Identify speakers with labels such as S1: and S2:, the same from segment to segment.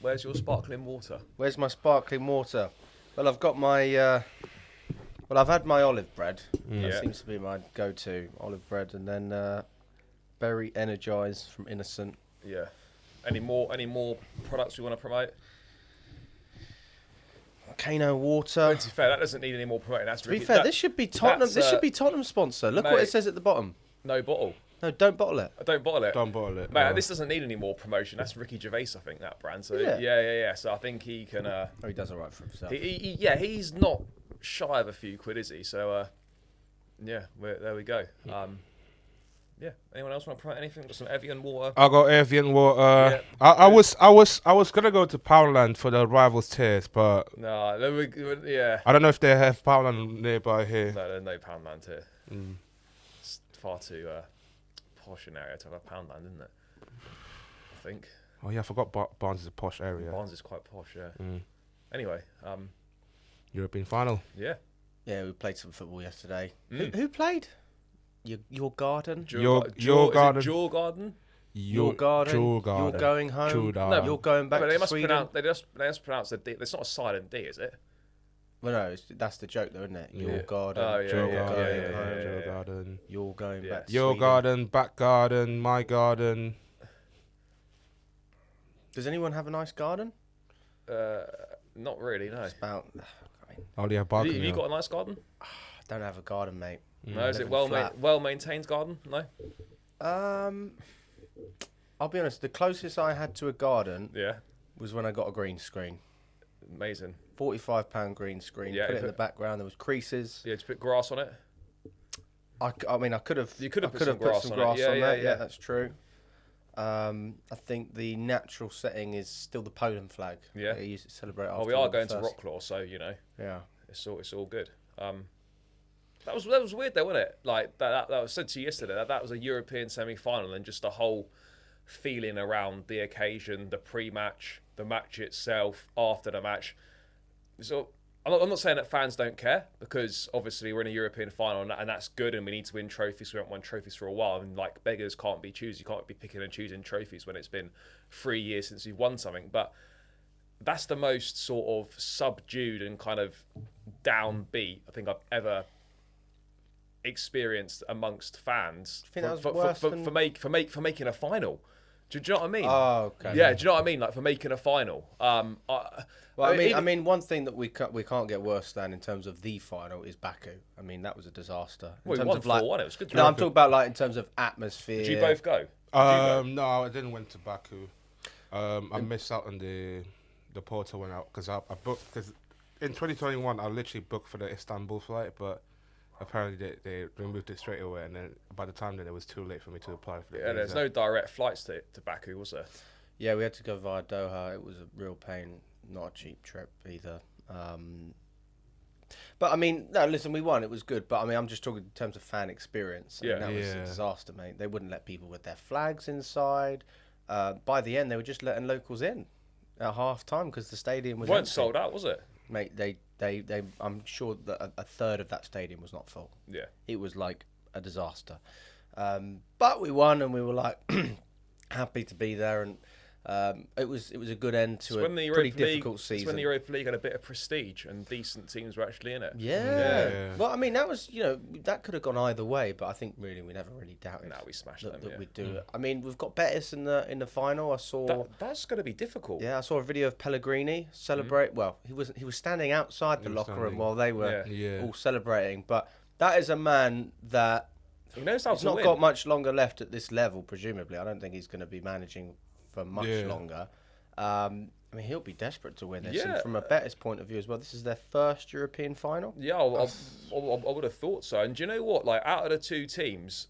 S1: Where's your sparkling water?
S2: Where's my sparkling water? Well, I've got my. I've had my olive bread. That seems to be my go-to olive bread, and then berry energized from Innocent.
S1: Yeah. Any more products we want to promote?
S2: Kano water.
S1: To be fair, that doesn't need any more promoting. That's
S2: to be fair, this should be Tottenham. This should be Tottenham sponsor. Look what it says at the bottom.
S1: No bottle.
S2: No, don't bottle it.
S1: Don't bottle it.
S3: Don't bottle it.
S1: Mate, this doesn't need any more promotion. That's Ricky Gervais, I think, that brand. So yeah. So I think he can.
S2: He does all right for himself.
S1: He's not shy of a few quid, is he? So there we go. Yeah. Anyone else want to promote anything? Just some Evian water.
S3: I got Evian water.
S1: Yeah.
S3: I was gonna go to Poundland for the rivals tiers, but
S1: No,
S3: I don't know if they have Poundland nearby here.
S1: No, there's no Poundland here. It's far too posh an area to have a Poundland, isn't it? I think.
S3: Oh yeah, I forgot Barnes is a posh area.
S1: Barnes is quite posh, yeah. Anyway,
S3: European final.
S1: Yeah,
S2: we played some football yesterday. Who played? Your garden.
S3: Your garden.
S1: Djurgarden.
S2: Your garden.
S3: Djurgarden.
S2: You're going home.
S3: Djurgarden.
S2: No, you're going back to Sweden.
S1: They must pronounce the D. It's not a silent D, is it?
S2: Well, no, that's the joke, though, isn't it? Your garden.
S1: Oh, yeah,
S3: Djurgarden.
S2: You're going back to
S3: Your
S2: Sweden.
S3: garden, back garden, my garden.
S2: Does anyone have a nice garden?
S1: Not really, no.
S2: It's about.
S3: Oh, yeah,
S1: Have
S3: balcony.
S1: you got a nice garden?
S2: I don't have a garden, mate.
S1: No, is it
S2: flat.
S1: well maintained garden? No.
S2: I'll be honest. The closest I had to a garden
S1: Yeah.
S2: was when I got a green screen.
S1: Amazing.
S2: £45 green screen.
S1: Yeah,
S2: put it in the background. There was creases.
S1: Yeah, to put grass on it.
S2: I mean, I could have.
S1: You could have
S2: put
S1: put some grass on it.
S2: Yeah, that's true. I think the natural setting is still the Poland flag.
S1: Yeah.
S2: They used to celebrate.
S1: Oh, we are going to Rocklaw, so
S2: Yeah.
S1: it's all good. That was weird though, wasn't it? Like that was said to you yesterday. That was a European semi-final, and just the whole feeling around the occasion, the pre-match, the match itself, after the match. So I'm not saying that fans don't care, because obviously we're in a European final, and that's good, and we need to win trophies. We haven't won trophies for a while, and like beggars can't be choosers. You can't be picking and choosing trophies when it's been 3 years since we've won something. But that's the most sort of subdued and kind of downbeat I think I've ever experienced amongst fans for making a final. Do you know what I mean?
S2: Oh, okay.
S1: Yeah, do you know what I mean? Like for making a final.
S2: I mean, one thing that we can't get worse than in terms of the final is Baku. I mean, that was a disaster.
S1: Well, we won 4-1. It was good.
S2: No, I'm talking about like in terms of atmosphere.
S1: Did you both go?
S3: No, I didn't went to Baku. I missed out on the Porto went out because I booked, because in 2021 I literally booked for the Istanbul flight, but apparently they removed it straight away, and then by the time then it was too late for me to apply for the visa.
S1: There's no direct flights to Baku, was there?
S2: Yeah, we had to go via Doha. It was a real pain, not a cheap trip either. But I mean, no, listen, we won. It was good, but I mean, I'm just talking in terms of fan experience. I mean, that was a disaster, mate. They wouldn't let people with their flags inside. By the end, they were just letting locals in at half time because the stadium was empty.
S1: Sold out, was it?
S2: Mate, they I'm sure that a third of that stadium was not full.
S1: Yeah.
S2: It was like a disaster. But we won, and we were like happy to be there, and it was a good end to a pretty difficult season.
S1: It's when the Europa League had a bit of prestige and decent teams were actually in it.
S2: Yeah. Well, I mean, that was, that could have gone either way, but I think really we never really doubted.
S1: No, we smashed
S2: that
S1: them.
S2: we'd do it. I mean, we've got Betis in the final. I saw
S1: that's going to be difficult.
S2: Yeah, I saw a video of Pellegrini celebrate. Well, he was standing outside the locker room while they were all celebrating. But that is a man that
S1: he knows how
S2: he's
S1: to
S2: not
S1: win.
S2: got much longer left at this level. Presumably, I don't think he's going to be managing for much longer. I mean, he'll be desperate to win this. And from a Betis point of view as well, this is their first European final.
S1: Yeah, I would have thought so. And do you know what? Like, out of the two teams,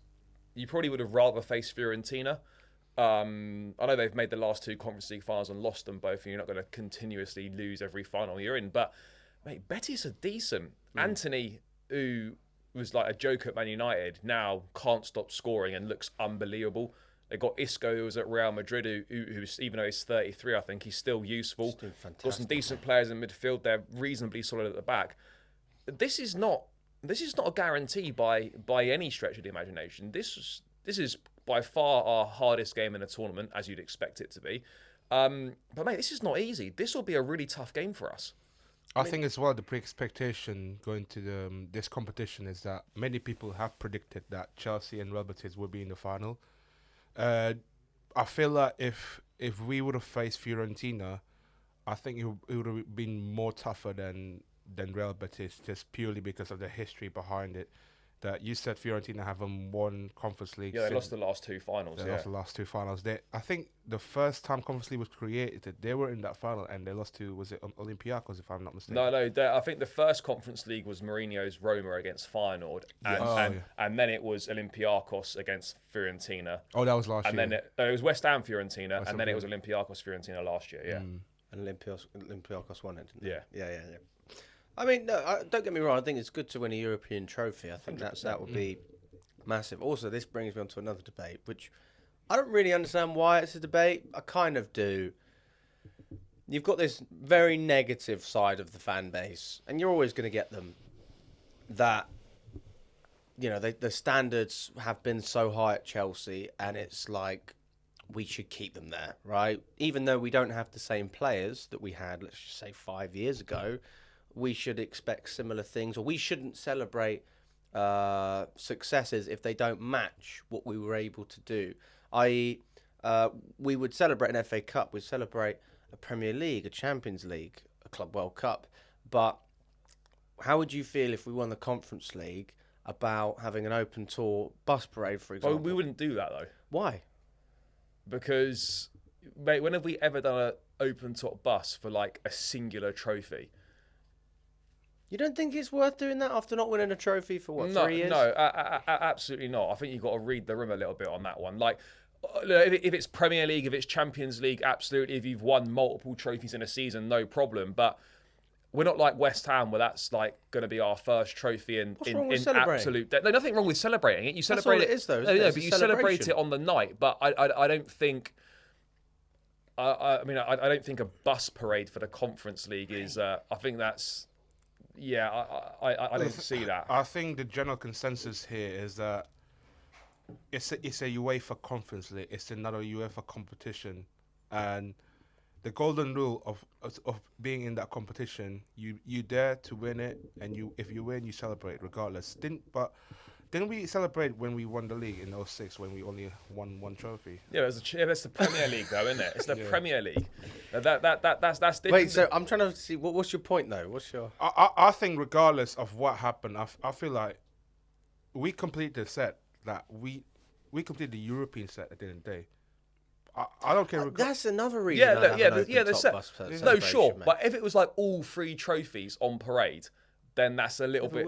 S1: you probably would have rather faced Fiorentina. I know they've made the last two Conference League finals and lost them both, and you're not going to continuously lose every final you're in. But, mate, Betis are decent. Anthony, who was like a joke at Man United, now can't stop scoring and looks unbelievable. They got Isco, who was at Real Madrid, who's, even though he's 33, I think he's still useful.
S2: Still fantastic.
S1: Got some decent players in midfield. They're reasonably solid at the back. This is not a guarantee by any stretch of the imagination. This is by far our hardest game in the tournament, as you'd expect it to be. But mate, this is not easy. This will be a really tough game for us.
S3: I think as well the pre-expectation going to this competition is that many people have predicted that Chelsea and Real Betis will be in the final. I feel like if we would have faced Fiorentina, I think it would have been more tougher than Real Betis, just purely because of the history behind it. That you said Fiorentina haven't won Conference League.
S1: Yeah, they lost the last two finals.
S3: They lost the last two finals. I think the first time Conference League was created, they were in that final and they lost to, was it Olympiacos, if I'm not mistaken?
S1: No. I think the first Conference League was Mourinho's Roma against Feyenoord, and then it was Olympiacos against Fiorentina.
S3: Oh, that was last year.
S1: And then it was West Ham Fiorentina, and then it was Olympiacos Fiorentina last year. Yeah,
S2: and Olympiacos won it. Didn't
S1: yeah,
S2: yeah. I mean, no, don't get me wrong. I think it's good to win a European trophy. I think that would be massive. Also, this brings me on to another debate, which I don't really understand why it's a debate. I kind of do. You've got this very negative side of the fan base, and you're always going to get them. That, you know, the standards have been so high at Chelsea, and it's like we should keep them there, right? Even though we don't have the same players that we had, let's just say 5 years ago. We should expect similar things, or we shouldn't celebrate successes if they don't match what we were able to do. I.e., we would celebrate an FA Cup, we'd celebrate a Premier League, a Champions League, a Club World Cup. But how would you feel if we won the Conference League about having an open tour bus parade, for example?
S1: Well, we wouldn't do that, though.
S2: Why?
S1: Because, mate, when have we ever done an open top bus for, like, a singular trophy?
S2: You don't think it's worth doing that after not winning a trophy for, 3 years?
S1: No, absolutely not. I think you've got to read the room a little bit on that one. Like, if it's Premier League, if it's Champions League, absolutely. If you've won multiple trophies in a season, no problem. But we're not like West Ham, where that's like going to be our first trophy in absolute. No, nothing wrong with celebrating it. You celebrate
S2: it is, though.
S1: No, but you celebrate it on the night. But I don't think. I mean, I don't think a bus parade for the Conference League is. I think that's. Yeah, I don't see that.
S3: I think the general consensus here is that it's a UEFA Conference League. It's another UEFA competition, and the golden rule of being in that competition, you dare to win it, and if you win, you celebrate regardless. Didn't we celebrate when we won the league in 2006 when we only won one trophy?
S1: Yeah, that's the Premier League though, isn't it? It's the Premier League. That's different.
S2: Wait, so I'm trying to see what's your point though? What's your?
S3: I think regardless of what happened, I feel like we complete the set that we complete the European set at the end of the day. I don't care.
S2: That's another reason.
S1: The set. No, sure, mate. But if it was like all 3 trophies on parade, then that's a little bit.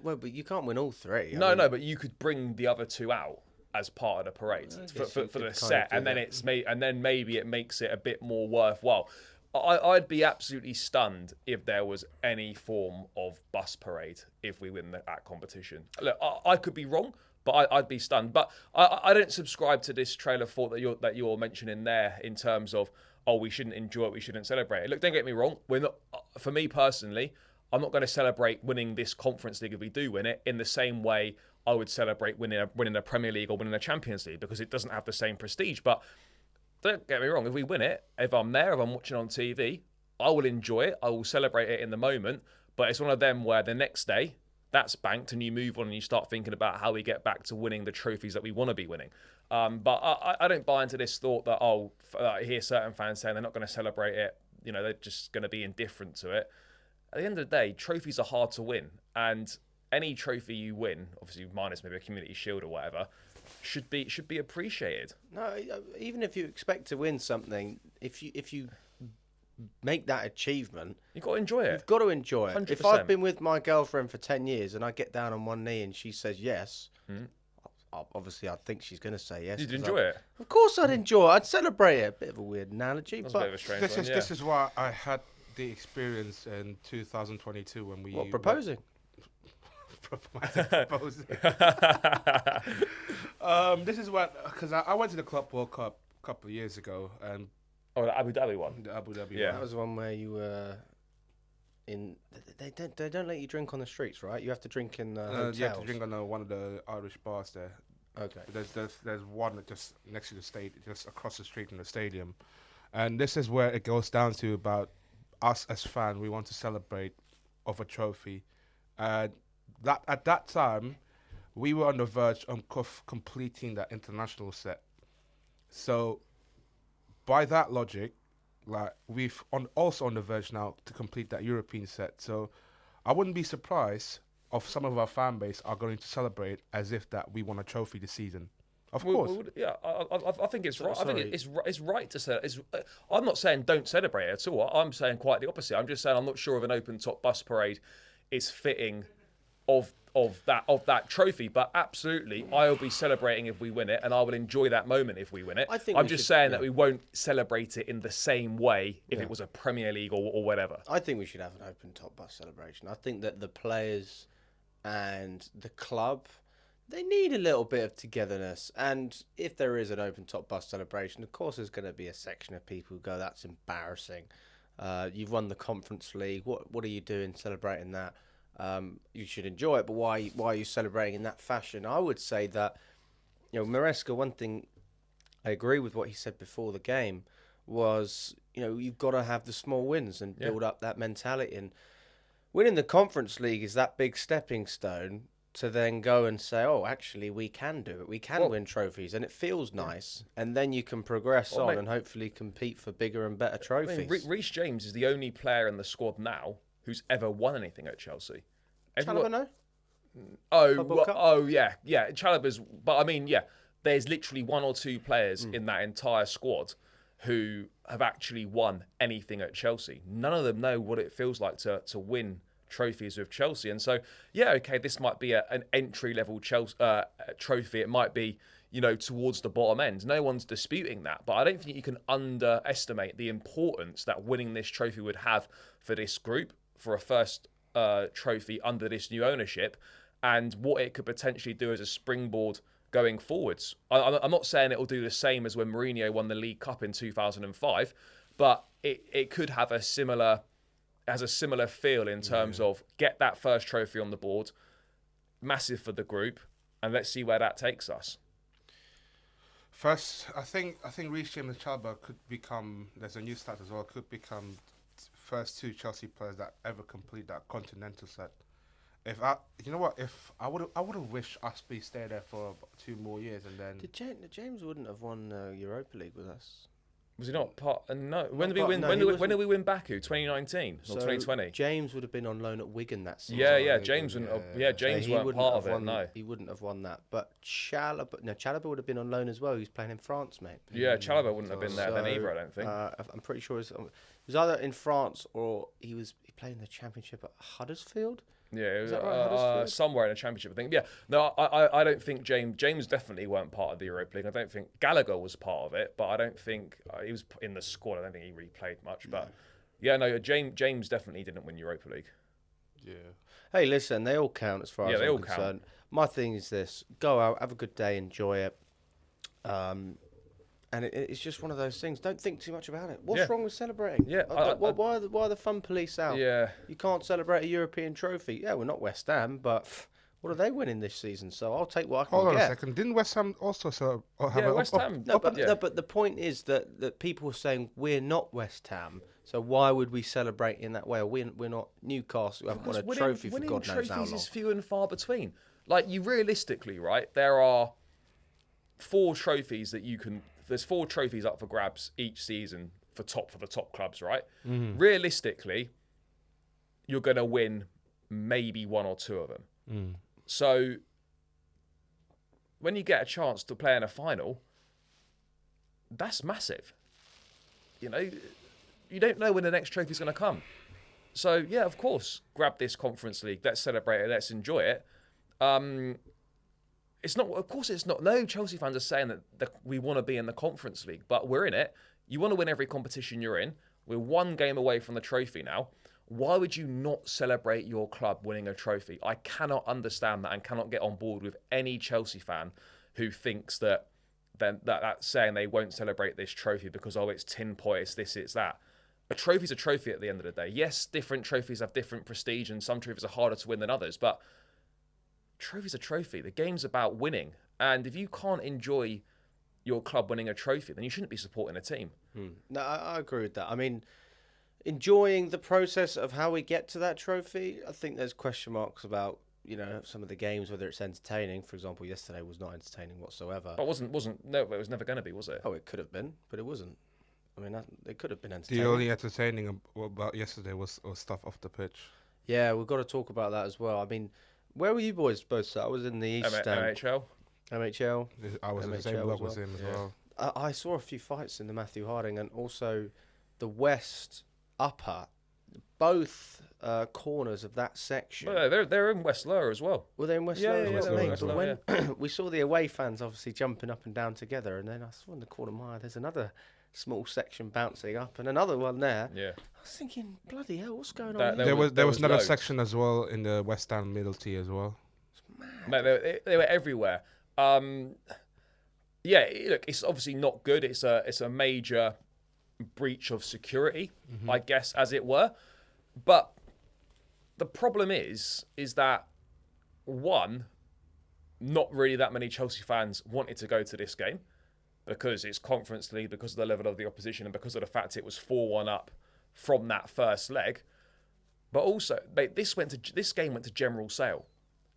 S2: Well, but you can't win all 3.
S1: No, but you could bring the other 2 out as part of the parade for the set, and then maybe it makes it a bit more worthwhile. I'd be absolutely stunned if there was any form of bus parade if we win that competition. Look, I could be wrong, but I'd be stunned. But I don't subscribe to this trail of thought that you're mentioning there in terms of we shouldn't enjoy it, we shouldn't celebrate it. Look, don't get me wrong. We're not. For me personally, I'm not going to celebrate winning this Conference League if we do win it in the same way I would celebrate winning a Premier League or winning a Champions League, because it doesn't have the same prestige. But don't get me wrong, if we win it, if I'm there, if I'm watching on TV, I will enjoy it. I will celebrate it in the moment. But it's one of them where the next day, that's banked and you move on and you start thinking about how we get back to winning the trophies that we want to be winning. But I don't buy into this thought that, I hear certain fans saying they're not going to celebrate it. You know, they're just going to be indifferent to it. At the end of the day, trophies are hard to win, and any trophy you win, obviously minus maybe a Community Shield or whatever, should be appreciated.
S2: No, even if you expect to win something, if you make that achievement,
S1: you've got to enjoy it.
S2: You've got to enjoy it.
S1: 100%.
S2: If I've been with my girlfriend for 10 years and I get down on one knee and she says yes, obviously I think she's going to say yes.
S1: You'd enjoy it.
S2: Of course I'd enjoy it. I'd celebrate it. A bit of a weird analogy.
S1: That's a bit of a strange one,
S3: This is why I had the experience in 2022 when we...
S2: What, proposing?
S3: Proposing. This is what... Because I went to the Club World Cup a couple of years ago, and...
S1: Oh, the Abu Dhabi one?
S3: The Abu Dhabi
S1: one.
S2: That was the one where you were... They don't let you drink on the streets, right? You have to drink in hotels.
S3: You have to drink on one of the Irish bars there.
S2: Okay.
S3: There's one that just next to the stadium, just across the street in the stadium. And this is where it goes down to about us as fans. We want to celebrate of a trophy. That at that time, we were on the verge of completing that international set. So, by that logic, like we've also on the verge now to complete that European set. So, I wouldn't be surprised if some of our fan base are going to celebrate as if that we won a trophy this season. Of course.
S1: Yeah, I think it's right. I think it's right to say. I'm not saying don't celebrate it at all. I'm saying quite the opposite. I'm just saying I'm not sure if an open top bus parade is fitting of that trophy. But absolutely, I'll be celebrating if we win it, and I will enjoy that moment if we win it. I'm just saying that we won't celebrate it in the same way if it was a Premier League or whatever.
S2: I think we should have an open top bus celebration. I think that the players and the club, they need a little bit of togetherness. And if there is an open top bus celebration, of course there's going to be a section of people who go, that's embarrassing. You've won the Conference League. What are you doing celebrating that? You should enjoy it, but why are you celebrating in that fashion? I would say that, Maresca, one thing I agree with what he said before the game was, you've got to have the small wins and build up that mentality. And winning the Conference League is that big stepping stone to then go and say, oh, actually, we can do it. We can win trophies, and it feels nice. And then you can progress on and hopefully compete for bigger and better trophies.
S1: I mean, Reece James is the only player in the squad now who's ever won anything at Chelsea.
S2: Chalobah, no?
S1: Yeah. Chalobah's, but I mean, there's literally one or two players in that entire squad who have actually won anything at Chelsea. None of them know what it feels like to win trophies with Chelsea. And so, this might be an entry-level trophy. It might be, towards the bottom end. No one's disputing that. But I don't think you can underestimate the importance that winning this trophy would have for this group, for a first trophy under this new ownership, and what it could potentially do as a springboard going forwards. I'm not saying it will do the same as when Mourinho won the League Cup in 2005, but it could have a similar feel in terms of get that first trophy on the board, massive for the group, and let's see where that takes us.
S3: First, I think Reece James and Chalobah could become, there's a new stat as well, could become first two Chelsea players that ever complete that continental set. If I would have wished Aspie stayed there for about 2 more years, and then
S2: James wouldn't have won Europa League with us.
S1: Was he not part? No. When did we win? When did we win Baku? 2019 or 2020?
S2: James would have been on loan at Wigan that season.
S1: Yeah. James wouldn't. James weren't part of it. No,
S2: he wouldn't have won that. But Chalobah would have been on loan as well. He was playing in France, mate.
S1: Yeah, Chalobah wouldn't have been there then either. I don't think.
S2: I'm pretty sure it was either in France or he played in the Championship at Huddersfield.
S1: Yeah, it was somewhere in the Championship, I think. Yeah, no, I don't think James definitely weren't part of the Europa League. I don't think Gallagher was part of it, but I don't think he was in the squad. I don't think he really played much. But James definitely didn't win Europa League.
S3: Yeah.
S2: Hey, listen, they all count as far as I'm concerned. Count. My thing is this: go out, have a good day, enjoy it. And it's just one of those things. Don't think too much about it. What's wrong with celebrating?
S1: Yeah.
S2: Why are the fun police out?
S1: Yeah.
S2: You can't celebrate a European trophy. Yeah, we're not West Ham, but what are they winning this season? So I'll take what I can get.
S3: Hold on a second. Didn't West Ham also have
S1: West Ham.
S2: But the point is that people are saying we're not West Ham. So why would we celebrate in that way? Or we're not Newcastle. We haven't won a trophy for God knows how long.
S1: Winning trophies is few and far between. Like, you realistically, right, there are 4 trophies that you can... There's 4 trophies up for grabs each season for the top clubs, right? Mm-hmm. Realistically, you're going to win maybe 1 or 2 of them. Mm. So when you get a chance to play in a final, that's massive. You don't know when the next trophy is going to come. So yeah, of course, grab this Conference League. Let's celebrate it. Let's enjoy it. It's not. Of course, it's not. No Chelsea fans are saying that we want to be in the Conference League, but we're in it. You want to win every competition you're in. We're 1 game away from the trophy now. Why would you not celebrate your club winning a trophy? I cannot understand that and cannot get on board with any Chelsea fan who thinks that's saying they won't celebrate this trophy because, it's tin pot, it's this, it's that. A trophy's a trophy at the end of the day. Yes, different trophies have different prestige and some trophies are harder to win than others, but trophy's a trophy. The game's about winning. And if you can't enjoy your club winning a trophy, then you shouldn't be supporting a team.
S2: No, I agree with that. I mean, enjoying the process of how we get to that trophy, I think there's question marks about, some of the games, whether it's entertaining. For example, yesterday was not entertaining whatsoever.
S1: But it was never going to be, was it?
S2: Oh, it could have been, but it wasn't. I mean, it could have been entertaining.
S3: The only entertaining about yesterday was stuff off the pitch.
S2: Yeah, we've got to talk about that as well. I mean, where were you boys both sat? I was in the East Stand.
S1: MHL.
S3: I was in the same block with him as well.
S2: I saw a few fights in the Matthew Harding and also the West Upper, both corners of that section.
S1: Well, they're in West Lower as well.
S2: Were they in West
S1: Yeah,
S2: Lower?
S1: yeah,
S2: as well?
S1: they're in West Lower,
S2: When we saw the away fans obviously jumping up and down together, and then I saw in the corner of my eye there's another small section bouncing up and another one there.
S1: Yeah.
S2: I was thinking, bloody hell, what's going on here?
S3: There was another
S1: loads.
S3: section as well in the West Ham middle tee as well.
S1: Mate, they were everywhere. Look, it's obviously not good. It's a major breach of security, I guess, as it were. But the problem is that, one, not really that many Chelsea fans wanted to go to this game because it's Conference League, because of the level of the opposition, and because of the fact it was 4-1 up from that first leg. But also, mate, this game went to general sale.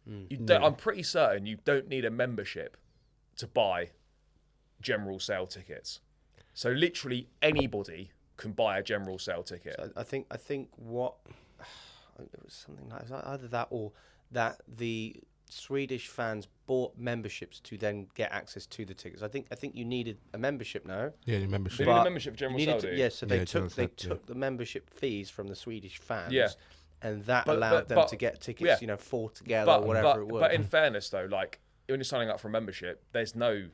S1: I'm pretty certain you don't need a membership to buy general sale tickets. So literally anybody can buy a general sale ticket.
S2: So I think what it was something like either that or that the Swedish fans bought memberships to then get access to the tickets. I think you needed a membership now.
S3: Yeah, the membership.
S1: They need a membership for general sale,
S2: yeah, so they took the membership fees from the Swedish fans. Yeah. And that allowed them to get tickets, 4 together or whatever it was.
S1: But in fairness, though, like when you're signing up for a membership, there's no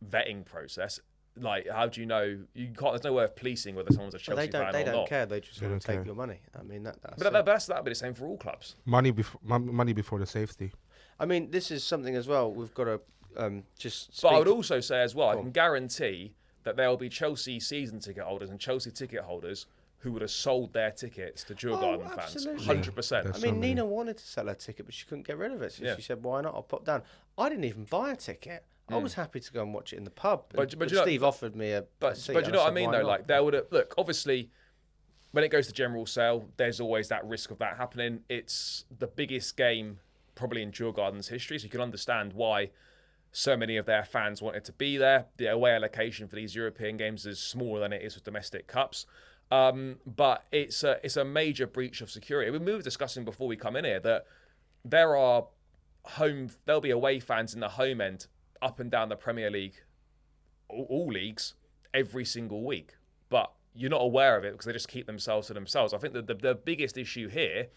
S1: vetting process. Like, how do you know? You can't. There's no way of policing whether someone's a Chelsea fan or not.
S2: They don't care. They just want to take your money. I mean,
S1: that'd be the same for all clubs.
S3: Money before the safety.
S2: I mean, this is something as well. We've got to just.
S1: But I would also say as well, I can guarantee that there will be Chelsea season ticket holders and Chelsea ticket holders who would have sold their tickets to Djurgarden fans, 100%.
S2: I mean, Nina wanted to sell her ticket, but she couldn't get rid of it. So she said, "Why not? I'll pop down." I didn't even buy a ticket. I was happy to go and watch it in the pub. But Steve offered me a seat.
S1: But you know what I mean, though? Like, there would have... Look, obviously, when it goes to general sale, there's always that risk of that happening. It's the biggest game probably in Djurgarden's history, so you can understand why so many of their fans wanted to be there. The away allocation for these European games is smaller than it is with domestic cups. But it's a major breach of security. We were discussing before we come in here that there'll be away fans in the home end up and down the Premier League, all leagues, every single week. But you're not aware of it because they just keep themselves to themselves. I think that the biggest issue here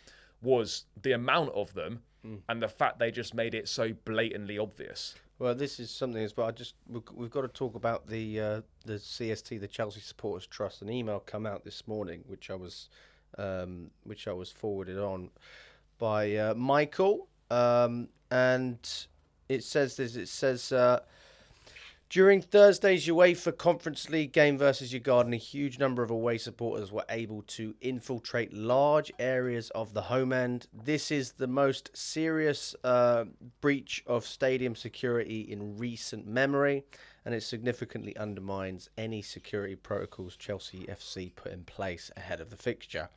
S1: was the amount of them and the fact they just made it so blatantly obvious.
S2: Well, this is something as well. We've got to talk about the CST, the Chelsea Supporters Trust. An email come out this morning, which I was forwarded on by Michael, and it says this. It says during Thursday's UEFA Conference League game versus Djurgarden, a huge number of away supporters were able to infiltrate large areas of the home end. This is the most serious breach of stadium security in recent memory, and it significantly undermines any security protocols Chelsea FC put in place ahead of the fixture.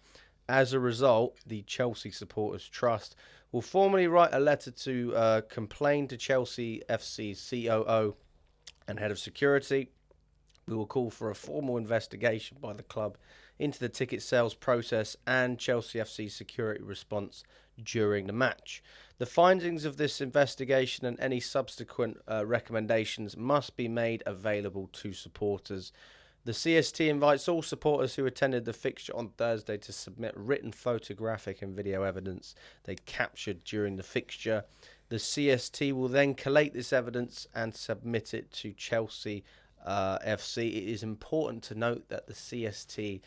S2: As a result, the Chelsea Supporters Trust will formally write a letter to complain to Chelsea FC's COO and head of security. We will call for a formal investigation by the club into the ticket sales process and Chelsea FC's security response during the match. The findings of this investigation and any subsequent recommendations must be made available to supporters. The CST invites all supporters who attended the fixture on Thursday to submit written photographic and video evidence they captured during the fixture. The CST will then collate this evidence and submit it to Chelsea FC. It is important to note that the CST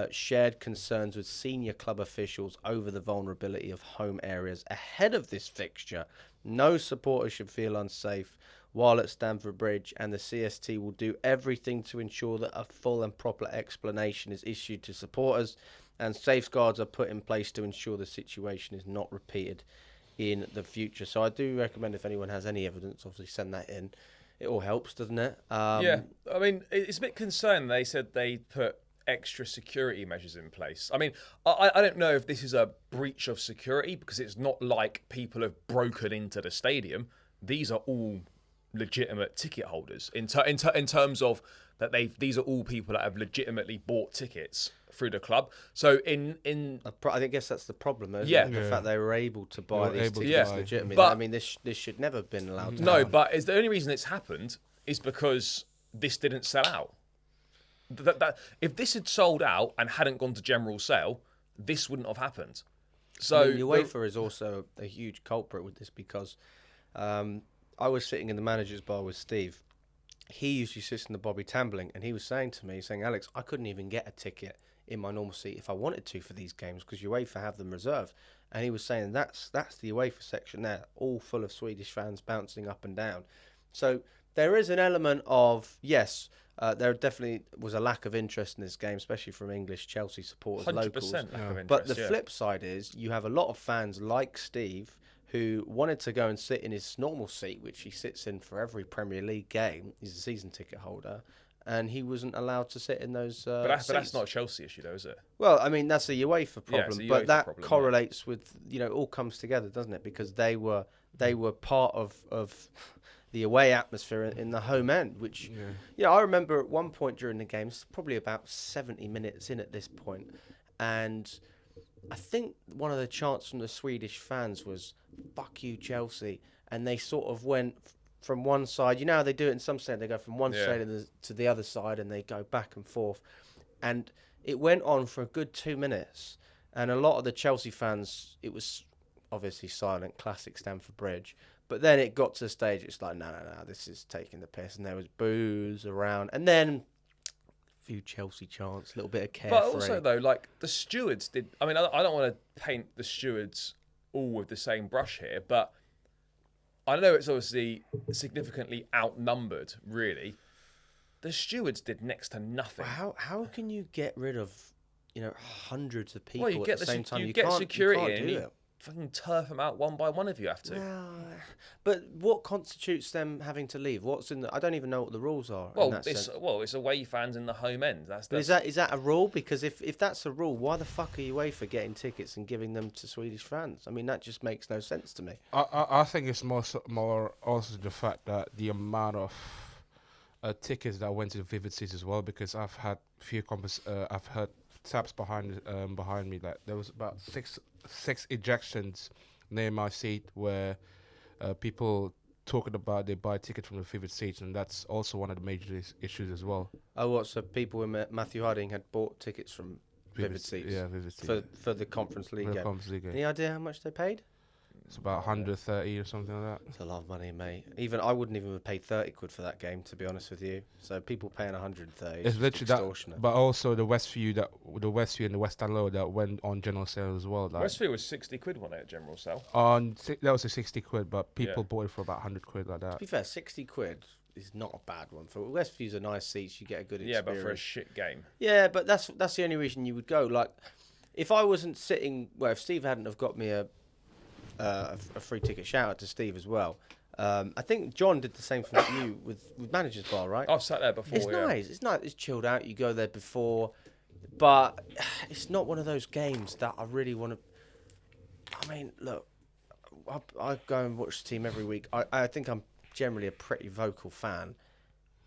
S2: shared concerns with senior club officials over the vulnerability of home areas ahead of this fixture. No supporter should feel unsafe while at Stamford Bridge, and the CST will do everything to ensure that a full and proper explanation is issued to supporters and safeguards are put in place to ensure the situation is not repeated in the future. So I do recommend, if anyone has any evidence, obviously send that in. it all helps, doesn't it?
S1: Yeah, I mean, it's a bit concerning. They said they put extra security measures in place. I mean, I don't know if this is a breach of security because it's not like people have broken into the stadium. These are all legitimate ticket holders in terms of that these are all people that have legitimately bought tickets through the club. So
S2: I guess that's the problem, isn't
S1: Yeah.
S2: it? The fact they were able to buy
S3: They were
S2: these
S3: able to
S2: tickets
S3: buy.
S2: legitimately.
S1: But-
S2: I mean, this should never have been allowed to
S1: no,
S2: happen.
S1: but the only reason it's happened is because this didn't sell out. If this had sold out and hadn't gone to general sale, this wouldn't have happened. So
S2: I mean, UEFA is also a huge culprit with this because I was sitting in the manager's bar with Steve. He usually sits in the Bobby Tambling, and he was saying to me, Alex, I couldn't even get a ticket in my normal seat if I wanted to for these games because UEFA have them reserved. And he was saying that's the UEFA section there, all full of Swedish fans bouncing up and down. So there is an element of, yes, there definitely was a lack of interest in this game, especially from English Chelsea supporters,
S1: 100%
S2: locals.
S1: lack of interest,
S2: But the
S1: yeah.
S2: flip side is you have a lot of fans like Steve who wanted to go and sit in his normal seat, which he sits in for every Premier League game. He's a season ticket holder, and he wasn't allowed to sit in those
S1: But that's
S2: seats.
S1: not a Chelsea issue, though, is it?
S2: Well, I mean, that's a UEFA problem,
S1: it's a
S2: but
S1: UEFA
S2: that
S1: problem, yeah.
S2: correlates with, it all comes together, doesn't it? Because they were part of the away atmosphere in the home end, which, I remember at one point during the game, it's probably about 70 minutes in at this point, and I think one of the chants from the Swedish fans was, "Fuck you, Chelsea," and they sort of went from one side. You know how they do it in some stadiums? They go from one side to the other side, and they go back and forth. And it went on for a good 2 minutes. And a lot of the Chelsea fans, it was obviously silent, classic Stamford Bridge. But then it got to the stage, it's like, no, this is taking the piss. And there was boos around. And then a few Chelsea chants, a little bit of carefree.
S1: But also, though, like, the stewards did... I mean, I don't want to paint the stewards all with the same brush here, but I know it's obviously significantly outnumbered, really. The stewards did next to nothing.
S2: How can you get rid of, hundreds of people
S1: Well,
S2: at the same time?
S1: You get security
S2: can't
S1: and
S2: do
S1: you
S2: it.
S1: fucking turf them out one by one if you have to.
S2: Well, but what constitutes them having to leave? What's in the? I don't even know what the rules are.
S1: Well,
S2: in that sense.
S1: it's away fans in the home end. That's
S2: But is that a rule? Because if that's a rule, why the fuck are you UEFA getting tickets and giving them to Swedish fans? I mean, that just makes no sense to me.
S3: I think it's more also the fact that the amount of tickets that went to the Vivid Seats as well, because I've had I've heard taps behind me that there was about six ejections near my seat where people talking about they buy tickets from the Vivid Seats, and that's also one of the major issues as well.
S2: Oh, what? So people in Matthew Harding had bought tickets from Vivid Seats?
S3: Yeah, Vivid Seats.
S2: For the Conference League
S3: For the
S2: game.
S3: Conference League game.
S2: Any idea how much they paid?
S3: It's about 130 or something like that.
S2: It's a lot of money, mate. I wouldn't even have paid 30 quid for that game, to be honest with you. So people paying 130.
S3: It's literally
S2: extortionate.
S3: that, but also the Westview and the West End Low that went on general sale as well. Like
S1: Westview was 60 quid one at general sale.
S3: that was a 60 quid, but people bought it for about 100 quid like that.
S2: To be fair, 60 quid is not a bad one. For Westview's a nice seats, you get a good experience.
S1: Yeah, but for a shit game.
S2: Yeah, but that's the only reason you would go. Like, if I wasn't sitting, if Steve hadn't have got me a free ticket, shout out to Steve as well. I think John did the same thing for you with Manager's Bar, right?
S1: I've sat there before.
S2: It's nice. It's nice. It's chilled out. You go there before, but it's not one of those games that I really want to. I mean, look, I go and watch the team every week. I think I'm generally a pretty vocal fan.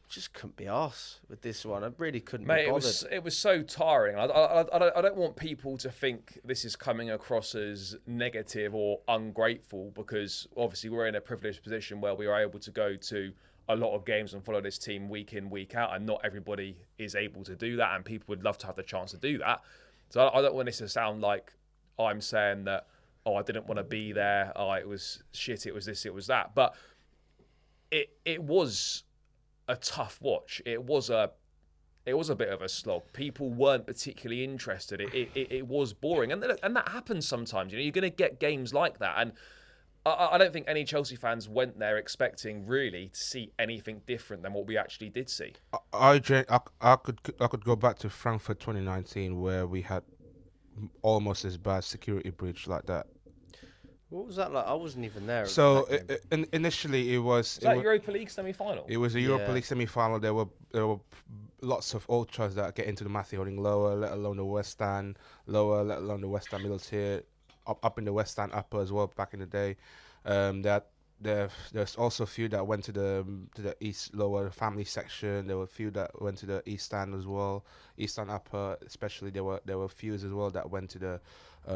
S2: Just couldn't be arsed with this one. I really couldn't be bothered.
S1: It was so tiring. I don't want people to think this is coming across as negative or ungrateful, because obviously we're in a privileged position where we are able to go to a lot of games and follow this team week in, week out, and not everybody is able to do that, and people would love to have the chance to do that. So I don't want this to sound like I'm saying that, I didn't want to be there, it was shit, it was this, it was that. But it was a tough watch. It was a bit of a slog. People weren't particularly interested. It was boring, and that happens sometimes. You're going to get games like that, and I don't think any Chelsea fans went there expecting really to see anything different than what we actually did see.
S3: I could go back to Frankfurt 2019 where we had almost as bad security breach like that.
S2: What was that like? I wasn't even there.
S3: So initially it was.
S1: Was that Europa League semi-final?
S3: It was a Europa League semi-final. There were lots of ultras that get into the Matthew Holding lower, let alone the West Stand lower, let alone the West Stand middle tier, up in the West Stand upper as well back in the day. There's also a few that went to the East lower family section. There were a few that went to the East Stand as well, East Stand upper especially. There were a few as well that went to the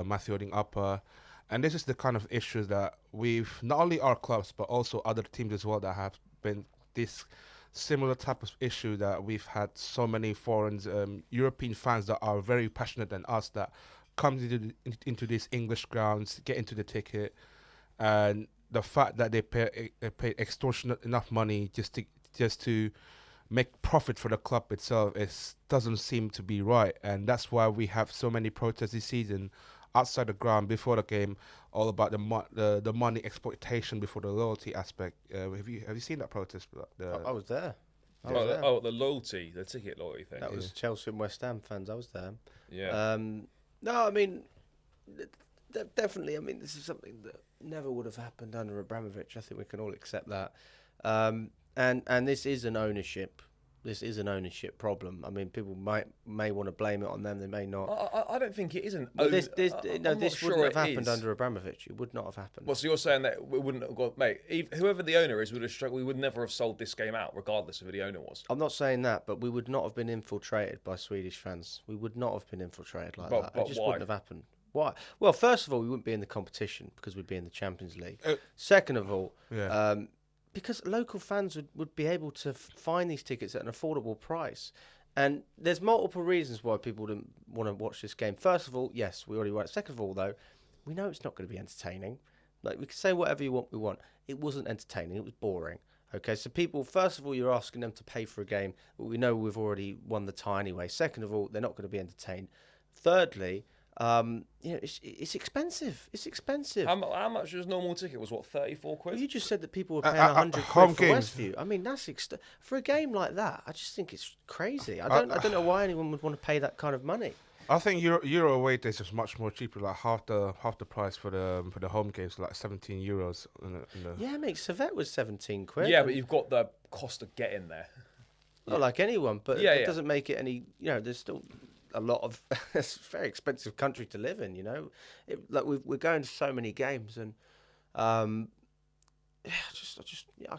S3: Matthew Holding upper. And this is the kind of issues that we've, not only our clubs, but also other teams as well that have been this similar type of issue that we've had so many foreign European fans that are very passionate than us that come into these English grounds, get into the ticket, and the fact that they pay extortionate enough money just to make profit for the club itself doesn't seem to be right. And that's why we have so many protests this season outside the ground before the game, all about the money exploitation before the loyalty aspect. Have you seen that protest?
S2: I was there.
S1: The loyalty, the ticket loyalty thing.
S2: That was Chelsea and West Ham fans. I was there.
S1: Yeah.
S2: No, I mean, definitely. I mean, this is something that never would have happened under Abramovich. I think we can all accept that. And this is an ownership. This is an ownership problem. I mean, people may want to blame it on them. They may not.
S1: I don't think it isn't.
S2: This wouldn't have happened under Abramovich. It would not have happened.
S1: Well, so you're saying that we wouldn't have got, mate, whoever the owner is would have struggled. We would never have sold this game out, regardless of who the owner was.
S2: I'm not saying that, but we would not have been infiltrated by Swedish fans. We would not have been infiltrated like that. It just wouldn't have happened. Why? Well, first of all, we wouldn't be in the competition because we'd be in the Champions League. Second of all, because local fans would be able to find these tickets at an affordable price. And there's multiple reasons why people didn't want to watch this game. First of all, yes, we already went. Second of all, though, we know it's not going to be entertaining. Like, we can say whatever we want. It wasn't entertaining. It was boring. Okay, so people, first of all, you're asking them to pay for a game, but we know we've already won the tie anyway. Second of all, they're not going to be entertained. Thirdly, it's expensive. It's expensive.
S1: How much was normal ticket? Was what, 34 quid?
S2: Well, you just said that people were paying 100 quid for Westview. I mean, that's for a game like that. I just think it's crazy. I don't know why anyone would want to pay that kind of money.
S3: I think Euro away days is much more cheaper, like half the price for the home games, like €17.
S2: Yeah, mate, Cfctvyt was 17 quid.
S1: Yeah, but you've got the cost of getting there.
S2: Not like anyone, but it doesn't make it any. There's still a lot of. It's a very expensive country to live in. We're going to so many games, and I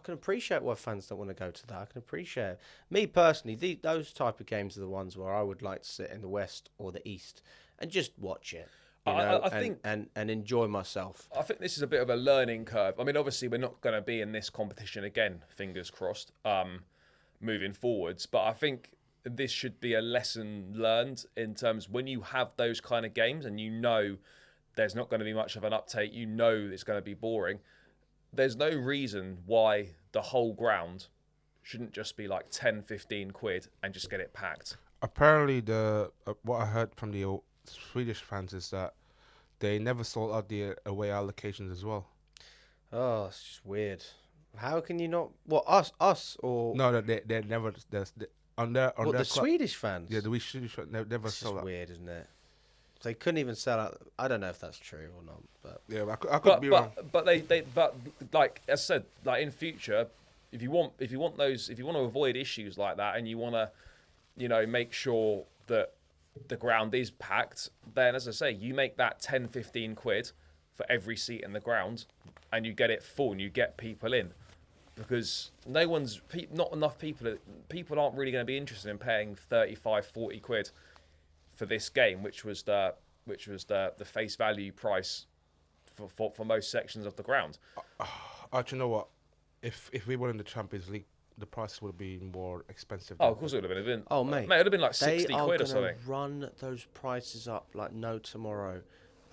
S2: can appreciate why fans don't want to go to that. I can appreciate it. Me personally, those type of games are the ones where I would like to sit in the West or the East and just watch it. I think and enjoy myself.
S1: I think this is a bit of a learning curve. I mean, obviously, we're not going to be in this competition again, fingers crossed, moving forwards. But I think this should be a lesson learned in terms when you have those kind of games and there's not going to be much of an uptake, it's going to be boring. There's no reason why the whole ground shouldn't just be like 10, 15 quid and just get it packed.
S3: Apparently, what I heard from the Swedish fans is that they never sold out the away allocations as well.
S2: Oh, it's just weird. How can you not? What, us or?
S3: No, they never. On their
S2: Swedish fans?
S3: Yeah, the Swedish fans never sold out.
S2: It's weird, isn't it? They couldn't even sell out. I don't know if that's true or not, but
S3: yeah, I could be wrong.
S1: But like as I said, like in future, if you want to avoid issues like that, and you want to, make sure that the ground is packed, then as I say, you make that 10, 15 quid for every seat in the ground, and you get it full, and you get people in, because not enough people aren't really going to be interested in paying 35, 40 quid. For this game, which was the face value price for most sections of the ground.
S3: Do you know what? If we were in the Champions League, the price would have been more expensive.
S1: Oh, of course it would have been.
S2: Oh, mate,
S1: it would have been like 60 quid or something.
S2: They are run those prices up like no tomorrow.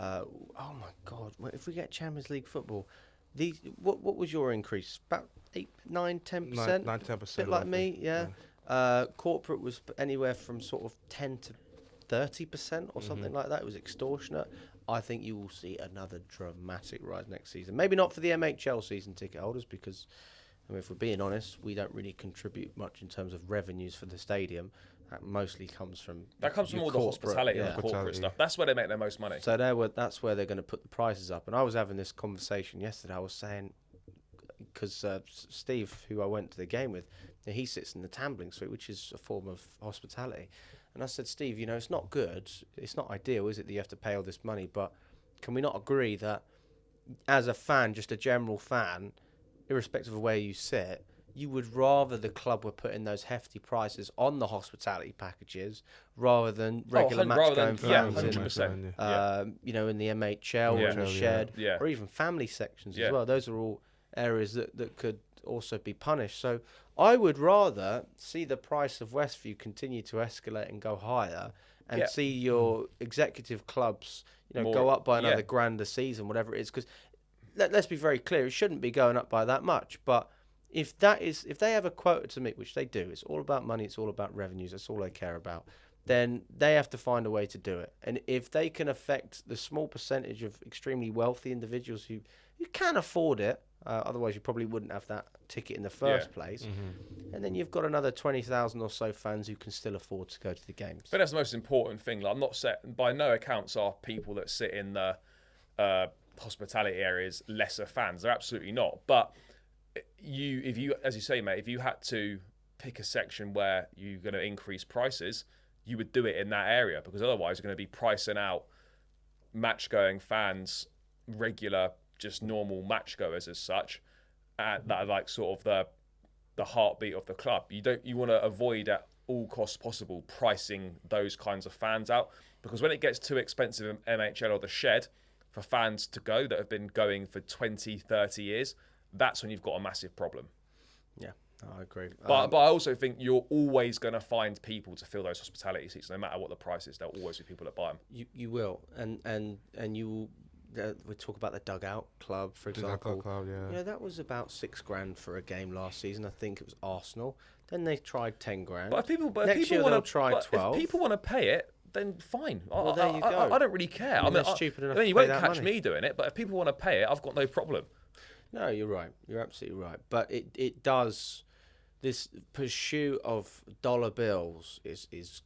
S2: Oh my God! If we get Champions League football, what was your increase? About 8, 9, 10%.
S3: 9-10%.
S2: Bit like me, yeah. Corporate was anywhere from sort of 10 to 30% or something like that. It was extortionate. I think you will see another dramatic rise next season. Maybe not for the MHL season ticket holders, because if we're being honest, we don't really contribute much in terms of revenues for the stadium. That mostly comes from
S1: all the hospitality and corporate stuff. That's where they make their most money.
S2: So that's where they're going to put the prices up. And I was having this conversation yesterday. I was saying, because Steve, who I went to the game with, he sits in the tambling suite, which is a form of hospitality. And I said, Steve, it's not good. It's not ideal, is it, that you have to pay all this money? But can we not agree that as a fan, just a general fan, irrespective of where you sit, you would rather the club were putting those hefty prices on the hospitality packages rather than regular match-going fans in the MHL or in the shed, or even family sections as well. Those are all areas that could also be punished. So I would rather see the price of Westview continue to escalate and go higher, and see your executive clubs go up by another grand a season, whatever it is. Because let's be very clear, it shouldn't be going up by that much, but if they have a quota to meet, which they do, it's all about money, it's all about revenues, that's all they care about, then they have to find a way to do it. And if they can affect the small percentage of extremely wealthy individuals who can afford it, otherwise you probably wouldn't have that ticket in the first place, and then you've got another 20,000 or so fans who can still afford to go to the games.
S1: But that's the most important thing. Like, I'm not by no accounts are people that sit in the hospitality areas lesser fans. They're absolutely not. But if you, as you say, mate, if you had to pick a section where you're going to increase prices, you would do it in that area, because otherwise you're going to be pricing out match-going fans, regular, just normal match-goers as such, that are like sort of the heartbeat of the club. You want to avoid at all costs possible pricing those kinds of fans out, because when it gets too expensive in MHL or the shed for fans to go that have been going for 20, 30 years, that's when you've got a massive problem.
S2: Yeah, I agree.
S1: But I also think you're always going to find people to fill those hospitality seats, no matter what the price is. There'll always be people that buy them.
S2: You will, and you will. We talk about the Dugout Club, for example.
S3: Dugout Club, yeah.
S2: That was about $6,000 for a game last season. I think it was Arsenal. Then they tried $10,000.
S1: But if people
S2: try 12.
S1: If people want to pay it, then fine.
S2: Well, there you go.
S1: I don't really care.
S2: I mean, stupid enough.
S1: You won't catch me doing it. But if people want to pay it, I've got no problem.
S2: No, you're right. You're absolutely right. But it does. This pursuit of dollar bills is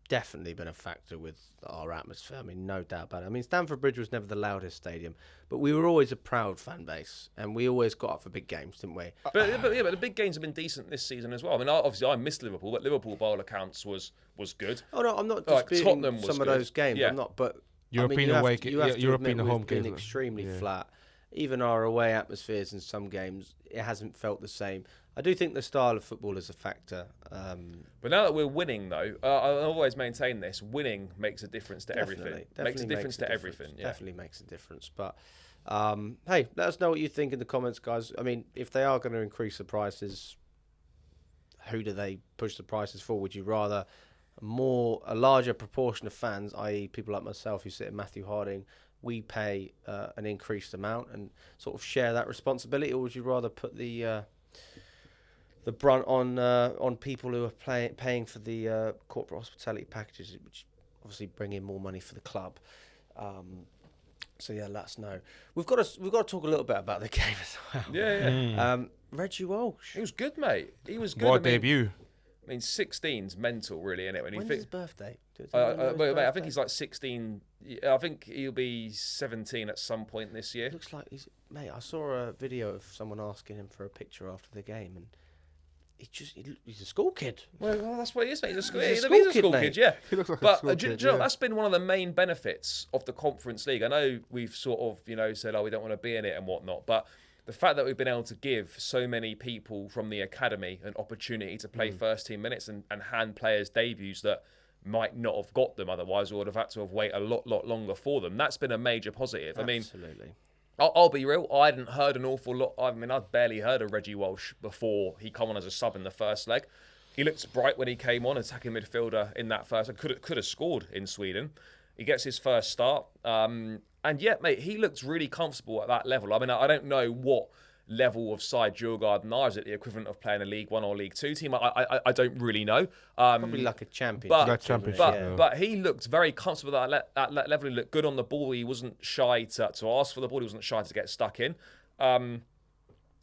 S2: definitely been a factor with our atmosphere. I mean, no doubt about it. I mean, Stamford Bridge was never the loudest stadium, but we were always a proud fan base, and we always got up for big games, didn't we?
S1: But the big games have been decent this season as well. I mean, obviously I missed Liverpool, but Liverpool, by all accounts, was good.
S2: Oh no, I'm not disputing some of those games.
S1: Yeah.
S2: I'm not, but
S3: European
S2: away,
S3: European home
S2: games been
S3: games
S2: extremely flat. Even our away atmospheres in some games, it hasn't felt the same. I do think the style of football is a factor.
S1: But now that we're winning, though, I always maintain this: winning makes a difference to everything. Makes a difference to everything. Yeah.
S2: Definitely makes a difference. But hey, let us know what you think in the comments, guys. I mean, if they are going to increase the prices, who do they push the prices for? Would you rather a larger proportion of fans, i.e., people like myself who sit in Matthew Harding, we pay an increased amount and sort of share that responsibility, or would you rather put the brunt on people who are paying for the corporate hospitality packages, which obviously bring in more money for the club? So yeah, let us know. We've got to talk a little bit about the game as well.
S1: Yeah.
S2: Reggie Walsh.
S1: He was good, mate. He was good.
S3: What debut?
S1: I mean, 16's mental, really, isn't it?
S2: When's his birthday?
S1: Mate, I think he's like 16. I think he'll be 17 at some point this year.
S2: It looks like mate, I saw a video of someone asking him for a picture after the game, and he's a school kid.
S1: Well, that's what he is, mate. He's a school kid,
S3: yeah. He looks like a school kid,
S1: you know, that's been one of the main benefits of the Conference League. I know we've sort of, said, we don't want to be in it and whatnot, but the fact that we've been able to give so many people from the academy an opportunity to play first team minutes and hand players debuts that might not have got them otherwise, or would have had to have waited a lot longer for them, that's been a major positive.
S2: Absolutely.
S1: I mean, I'll be real, I hadn't heard an awful lot. I mean, I'd barely heard of Reggie Walsh before he come on as a sub in the first leg. He looked bright when he came on, attacking midfielder in that first. Could have scored in Sweden. He gets his first start. And yeah, mate, he looks really comfortable at that level. I mean, I don't know what level of side Djurgarden are. Is it the equivalent of playing a League 1 or League 2 team? I don't really know.
S2: Probably like a championship.
S1: But he looked very comfortable at that level. He looked good on the ball. He wasn't shy to ask for the ball. He wasn't shy to get stuck in.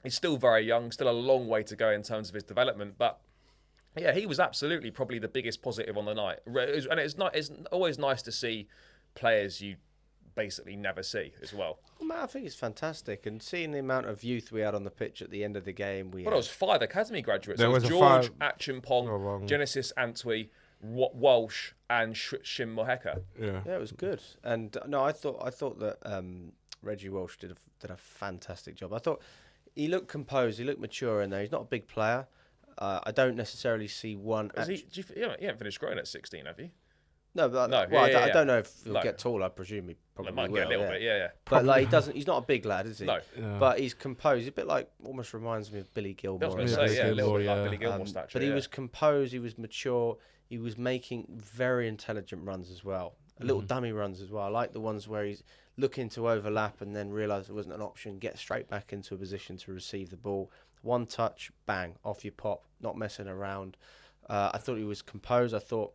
S1: He's still very young, still a long way to go in terms of his development. But Yeah, he was absolutely probably the biggest positive on the night. And it's always nice to see players you basically never see as well.
S2: Well, man, I think it's fantastic. And seeing the amount of youth we had on the pitch at the end of the game.
S1: Well, there was 5 academy graduates.
S3: There was
S1: George,
S3: 5...
S1: Achimpong, Genesis Antwe, Walsh, and Shim Moheka.
S2: Yeah, it was good. And no, I thought that Reggie Walsh did a fantastic job. I thought he looked composed, he looked mature in there. He's not a big player. I don't necessarily see one.
S1: You haven't finished growing at 16, have you?
S2: No, but I don't know if he'll get tall. I presume he probably
S1: might
S2: will.
S1: Get a little bit, yeah.
S2: But like, he doesn't. He's not a big lad, is he?
S1: No.
S3: Yeah.
S2: But he's composed. He's a bit like, almost reminds me of Billy Gilmore.
S1: I was going to say, a little bit like Billy Gilmore stature.
S2: But he was composed. He was mature. He was making very intelligent runs as well. Little dummy runs as well. I like the ones where he's looking to overlap and then realise it wasn't an option. Get straight back into a position to receive the ball. One touch, bang, off you pop. Not messing around. I thought he was composed. I thought,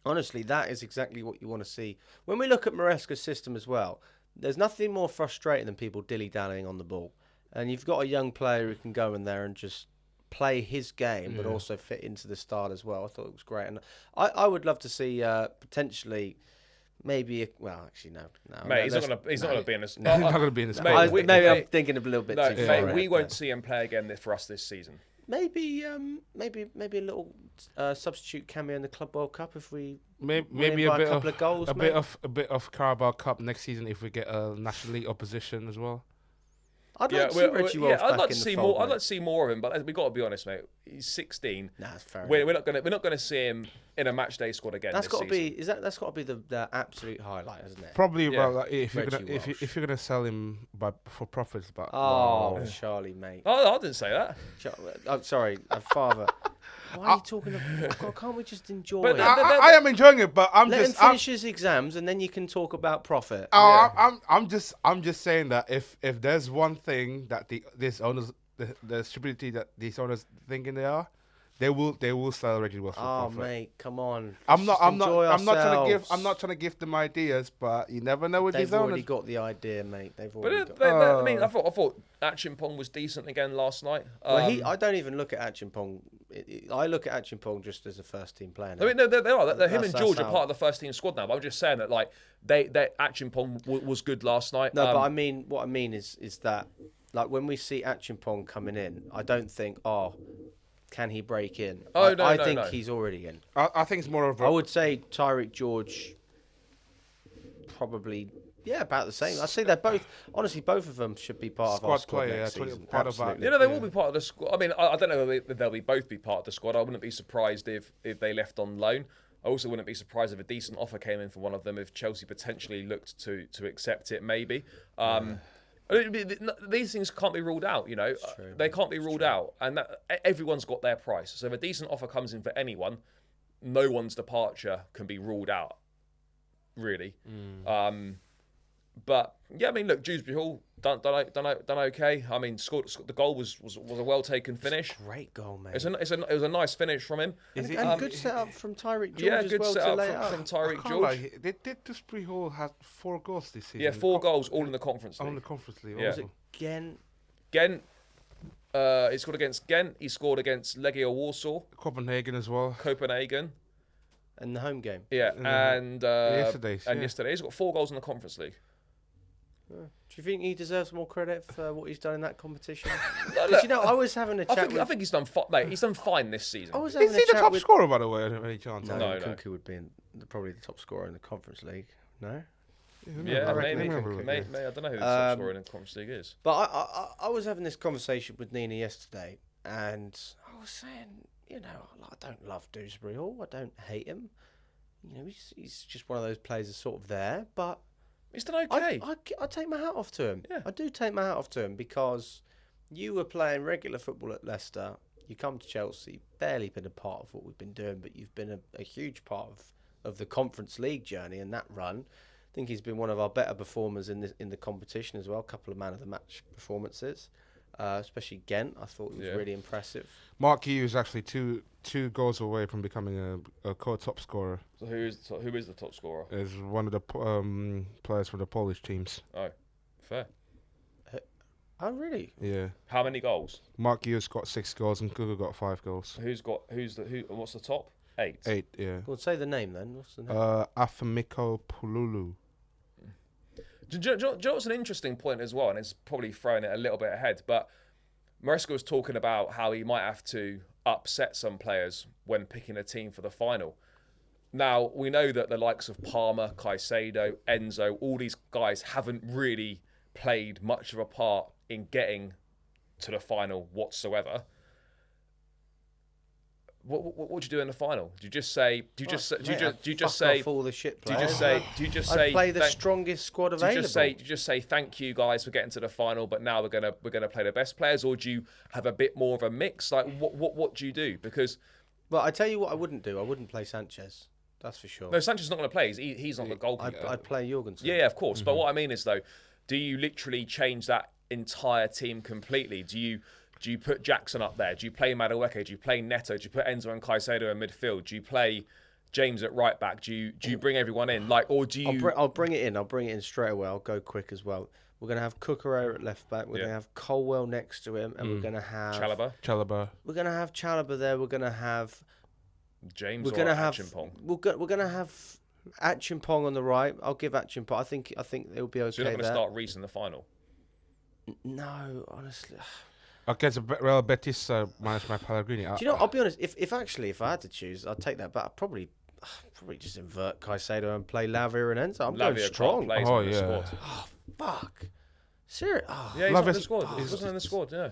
S2: honestly, that is exactly what you want to see. When we look at Maresca's system as well, there's nothing more frustrating than people dilly-dallying on the ball. And you've got a young player who can go in there and just play his game, but also fit into the style as well. I thought it was great. And I would love to see potentially... Maybe, actually, no.
S1: Mate, he's not going to be in this.
S3: He's not going to be in this.
S2: Maybe I'm thinking a little bit too far.
S1: Mate, we won't see him play again for us this season.
S2: Maybe a little substitute cameo in the Club World Cup if we
S3: maybe a
S2: couple of goals.
S3: A bit of Carabao Cup next season if we get a National League opposition as well.
S2: I'd like to see Reggie Walsh back
S1: I'd like
S2: in
S1: to see
S2: the fold,
S1: more. I'd like to see more of him, but we got to be honest, mate. He's 16.
S2: Nah, that's fair.
S1: We're not going to see him in a match day squad again.
S2: That's got to be. That's got to be the absolute highlight, isn't it?
S3: Probably about like, if you're gonna sell him for profits, but
S2: Charlie, mate.
S1: Oh, I didn't say that.
S2: I'm sorry, Father. Why are you talking about? God, can't we just enjoy it?
S3: I am enjoying it, but
S2: let him finish his exams and then you can talk about profit.
S3: I'm just saying that if there's one thing that these owners, the stupidity that these owners thinking they will sell Reggie Walsh for profit.
S2: Oh mate, come on.
S3: I'm not trying to give them ideas, but you never know with these owners.
S2: They've already got the idea, mate.
S1: I mean, I thought Achimpong was decent again last night.
S2: I don't even look at Achimpong. I look at Achimpong just as a first team player now.
S1: I mean, they are. Him and George are part of the first team squad now. But I'm just saying that like Achimpong was good last night.
S2: No, but what I mean is that like when we see Achimpong coming in, I don't think can he break in? I think he's already in.
S3: I think it's more of
S2: I would say Tyreek George probably about the same. I'd say they're both honestly both of them should be part of our squad next season.
S1: Absolutely. They will be part of the squad. I mean, I don't know if they'll both be part of the squad. I wouldn't be surprised if they left on loan. I also wouldn't be surprised if a decent offer came in for one of them if Chelsea potentially looked to accept it maybe. These things can't be ruled out, you know. They can't be ruled out, and everyone's got their price. So if a decent offer comes in for anyone, no one's departure can be ruled out, really. But yeah, I mean, look, Dewsbury Hall done okay. I mean, the goal was a well taken finish.
S2: Great goal, mate.
S1: It was a nice finish from him.
S2: And good setup from Tyreek George as well to lay
S1: from Tyreek George.
S3: Did Dewsbury Hall have 4 goals this season?
S1: Yeah, 4 goals, all in the Conference League.
S3: All in the Conference League.
S2: Yeah. Was it Ghent?
S1: He scored against Ghent. He scored against Legia Warsaw.
S3: Copenhagen as well.
S2: And the home game.
S1: Yeah, and
S3: yesterday.
S1: He's got 4 goals in the Conference League.
S2: Do you think he deserves more credit for what he's done in that competition? Because I was having a chat.
S1: I think he's done fine, mate. He's done fine this season.
S3: Is he the top scorer, by the way? Any chance?
S2: No. Kunku would be probably the top scorer in the Conference League. No.
S1: Yeah, maybe. I don't know who the top scorer in the Conference League is.
S2: But I was having this conversation with Nina yesterday, and I was saying, I don't love Dewsbury Hall. I don't hate him. He's just one of those players that's sort of there, but.
S1: He's done okay.
S2: I take my hat off to him.
S1: Yeah.
S2: I do take my hat off to him because you were playing regular football at Leicester. You come to Chelsea, barely been a part of what we've been doing, but you've been a huge part of the Conference League journey and that run. I think he's been one of our better performers in the competition as well. A couple of man of the match performances, especially Ghent. I thought he was really impressive.
S3: Mark Hughes actually two goals away from becoming a co-top scorer.
S1: So who is the top scorer?
S3: Is one of the players from the Polish teams.
S1: Oh, fair.
S2: Oh, really?
S3: Yeah.
S1: How many goals?
S3: Mark Hughes got 6 goals and Cougar got 5 goals.
S1: What's the top? 8.
S3: 8, yeah.
S2: Well, say the name then. What's the name?
S3: Afamiko Pululu.
S1: Do you know what's an interesting point as well, and it's probably throwing it a little bit ahead, but Maresca was talking about how he might have to upset some players when picking a team for the final. Now, we know that the likes of Palmer, Caicedo, Enzo, all these guys haven't really played much of a part in getting to the final whatsoever. What would you do in the final? Do you just say? Do you just say?
S2: All the shit
S1: do you
S2: players.
S1: just say? Do you just say?
S2: I'd play the strongest squad available.
S1: Do you just say thank you guys for getting to the final, but now we're gonna play the best players, or do you have a bit more of a mix? Like what do you do? Because
S2: well, I tell you what, I wouldn't do. I wouldn't play Sanchez. That's for sure.
S1: No, Sanchez is not going to play. He's not the goalkeeper.
S2: I'd play Jorgensen.
S1: Yeah, of course. Mm-hmm. But what I mean is though, do you literally change that entire team completely? Do you put Jackson up there? Do you play Madueke? Do you play Neto? Do you put Enzo and Caicedo in midfield? Do you play James at right back? Do you bring everyone in? Or do you?
S2: I'll bring it in. I'll bring it in straight away. I'll go quick as well. We're going to have Cucurella at left back. We're going to have Colwell next to him, and we're going to have
S1: Chalobah.
S2: We're going to have Chalobah there. We're going to have
S1: James.
S2: We're going to have Achimpong. We're going to have Achimpong on the right. I'll give Achimpong. I think it'll be okay.
S1: So you're not going to start Reece in the final?
S2: No, honestly.
S3: Against Real Betis managed by Pellegrini.
S2: Do you know? I'll be honest. If I had to choose, I'd take that. But I'd probably just invert Caicedo and play Lavia and Enzo. I'm going strong.
S3: Oh yeah.
S1: Squad.
S2: Oh fuck. Serious? Oh.
S1: Yeah, he's not in the squad. He wasn't in the squad. Yeah.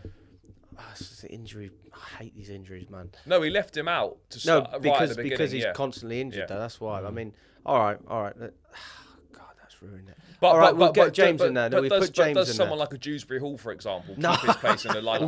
S2: It's the injury. I hate these injuries, man.
S1: No, we left him out to start
S2: because he's constantly injured. Yeah. That's why. I mean, all right. God, that's ruined it. But we'll get James in there. We put James in there.
S1: Does someone like a Dewsbury Hall, for example, keep his place in the lineup?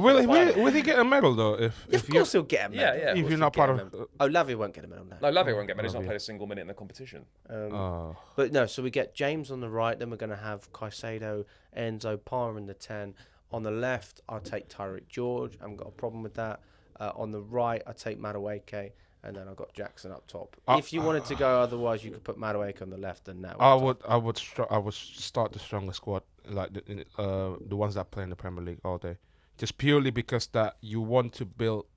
S3: Will he get a medal though?
S2: Of course he'll get a medal.
S1: Yeah.
S3: If you're not part of.
S2: Lavia won't get a medal.
S1: No, Lavia won't get a medal. He's not played a single minute in the competition.
S2: But no, so we get James on the right. Then we're going to have Caicedo, Enzo, Palmer in the 10. On the left, I'll take Tyreek George. I haven't got a problem with that. On the right, I take Madueke, and then I've got Jackson up top. If you wanted to go otherwise, you could put Madueke on the left and now.
S3: I would start the strongest squad, like the ones that play in the Premier League all day, just purely because that you want to build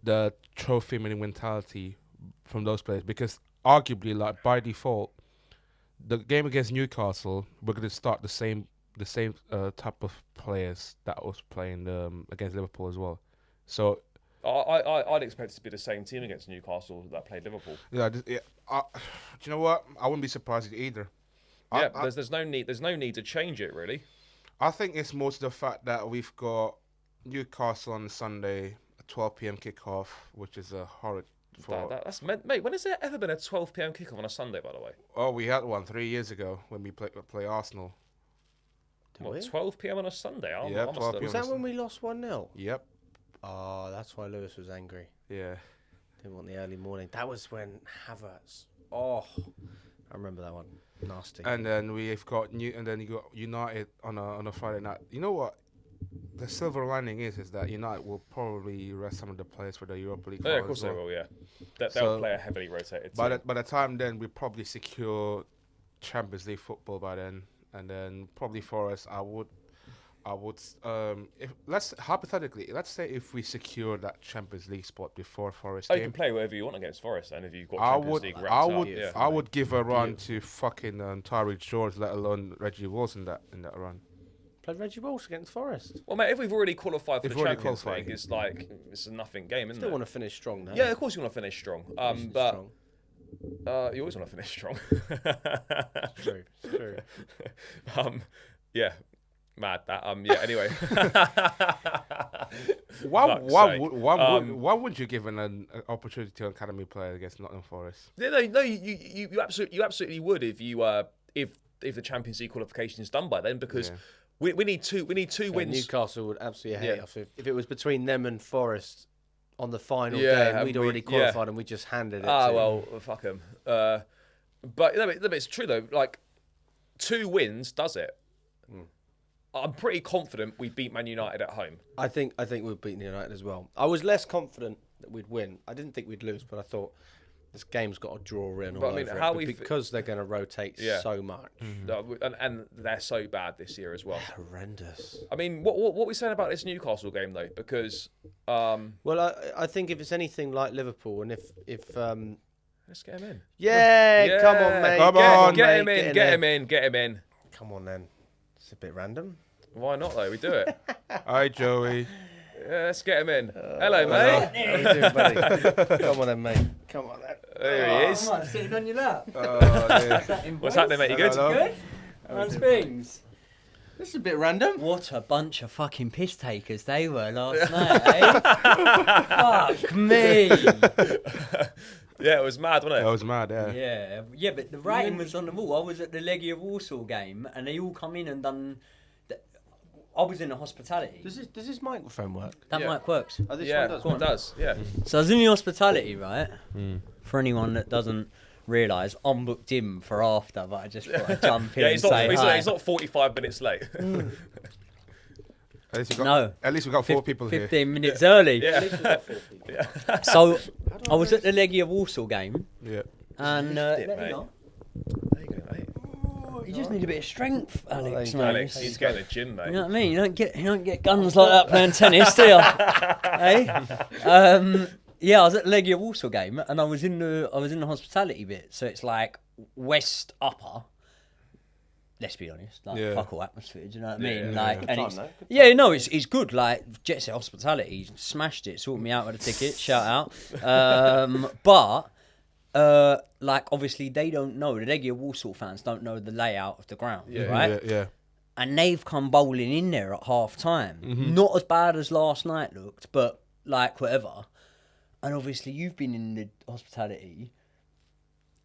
S3: the trophy winning mentality from those players. Because arguably, like by default, the game against Newcastle, we're going to start the same type of players that was playing against Liverpool as well. So
S1: I'd expect it to be the same team against Newcastle that played Liverpool.
S3: Yeah. Do you know what? I wouldn't be surprised either.
S1: Yeah, there's no need to change it really.
S3: I think it's more to the fact that we've got Newcastle on Sunday, a 12 p.m. kickoff, which is a horrid.
S1: That's mate. When has there ever been a 12 p.m. kickoff on a Sunday? By the way.
S3: Oh, we had one 3 years ago when we play Arsenal.
S1: What, 12 p.m. on a Sunday?
S3: Yeah, 12 p.m.
S2: Was that when we lost 1-0?
S3: Yep.
S2: Oh, that's why Lewis was angry.
S3: Yeah.
S2: Didn't want the early morning. That was when Havertz. Oh, I remember that one. Nasty.
S3: And then we've got you got United on a Friday night. You know what? The silver lining is that United will probably rest some of the players for the Europa League.
S1: Yeah, of course they will. Yeah, they'll play a heavily rotated team.
S3: By the time then, we probably secure Champions League football by then. And then probably for us, I would, let's say if we secure that Champions League spot before Forest game.
S1: You can play wherever you want against Forest, and if you've got Champions League wrapped
S3: I would give a run to fucking Tyreek George, let alone Reggie Walsh in that run.
S2: Played Reggie Walsh against Forest.
S1: Well, mate, if we've already qualified for the Champions League, it's a nothing game, isn't it?
S2: Still want to finish strong, though.
S1: Yeah, of course you want to finish strong. You always want to finish strong.
S2: It's true.
S1: Yeah, mad that. Yeah. Anyway,
S3: why would you give an opportunity to an academy player against Nottingham Forest?
S1: Yeah, no, you absolutely would if the Champions League qualification is done by then, because we need two wins.
S2: Newcastle would absolutely hate us if it was between them and Forest. On the final game, we'd already qualified and we just handed it.
S1: Well, fuck them. But it's true though. Like 2 wins does it. I'm pretty confident we beat Man United at home.
S2: I think we've beaten United as well. I was less confident that we'd win. I didn't think we'd lose, but I thought This game's got to draw in
S1: But
S2: all
S1: I mean,
S2: over
S1: how
S2: it,
S1: we
S2: because they're going to rotate so much.
S1: And they're so bad this year as well.
S2: Horrendous.
S1: I mean, what are we saying about this Newcastle game though? Because
S2: well, I think if it's anything like Liverpool, and if
S1: let's get him in.
S2: Yeah, come on, mate.
S3: Come on.
S1: Get him in. Get him in.
S2: Come on, then. It's a bit random.
S1: Why not though? We do it.
S3: Hi, Joey.
S1: Yeah, let's get him in. Hello, mate.
S2: How you doing, buddy? Come on, then, mate. Come on, then.
S1: There he is.
S4: I'm sitting on your lap.
S1: What's happening, mate? You good?
S4: Good? How's things?
S2: This is a bit random.
S4: What a bunch of fucking piss takers they were last night, eh? Fuck me.
S1: Yeah, it was mad, wasn't it?
S3: I was mad, yeah.
S4: Yeah, but the writing was on the wall. I was at the Legia Warsaw game, and they all come in and done. I was in the hospitality.
S2: Does this microphone work?
S4: That mic works.
S2: Oh, this
S1: Yeah,
S2: one
S1: it does. Yeah.
S4: So I was in the hospitality, right? For anyone that doesn't realise, I'm booked in for after, but I just thought I'd jump in
S1: Yeah,
S4: and say hi.
S1: he's not 45 minutes late.
S3: At least we got 4 people
S4: 15 minutes early.
S1: Yeah.
S4: So I was at the Legia Warsaw game,
S3: here.
S4: and
S1: Lift it,
S4: let me
S1: mate.
S4: know.
S1: There you go, mate.
S4: You just need a bit of strength, Alex.
S2: you
S4: mate.
S2: go,
S1: Alex, he's getting a gym, mate.
S4: You know what I mean? You don't get guns like that playing tennis, do you? Hey? Yeah, I was at the Legia Warsaw game, and I was in the hospitality bit. So it's like West Upper. Let's be honest, like fuck all atmosphere. Do you know what I mean?
S1: Yeah.
S4: Like,
S2: Good
S4: and
S2: time,
S4: it's,
S2: though. Good
S4: yeah, no, it's good. Like Jet Set Hospitality smashed it, sorted me out with a ticket. Shout out. But like obviously they don't know. The Legia Warsaw fans don't know the layout of the ground, right?
S3: Yeah.
S4: And they've come bowling in there at half time. Not as bad as last night looked, but like whatever. And obviously you've been in the hospitality.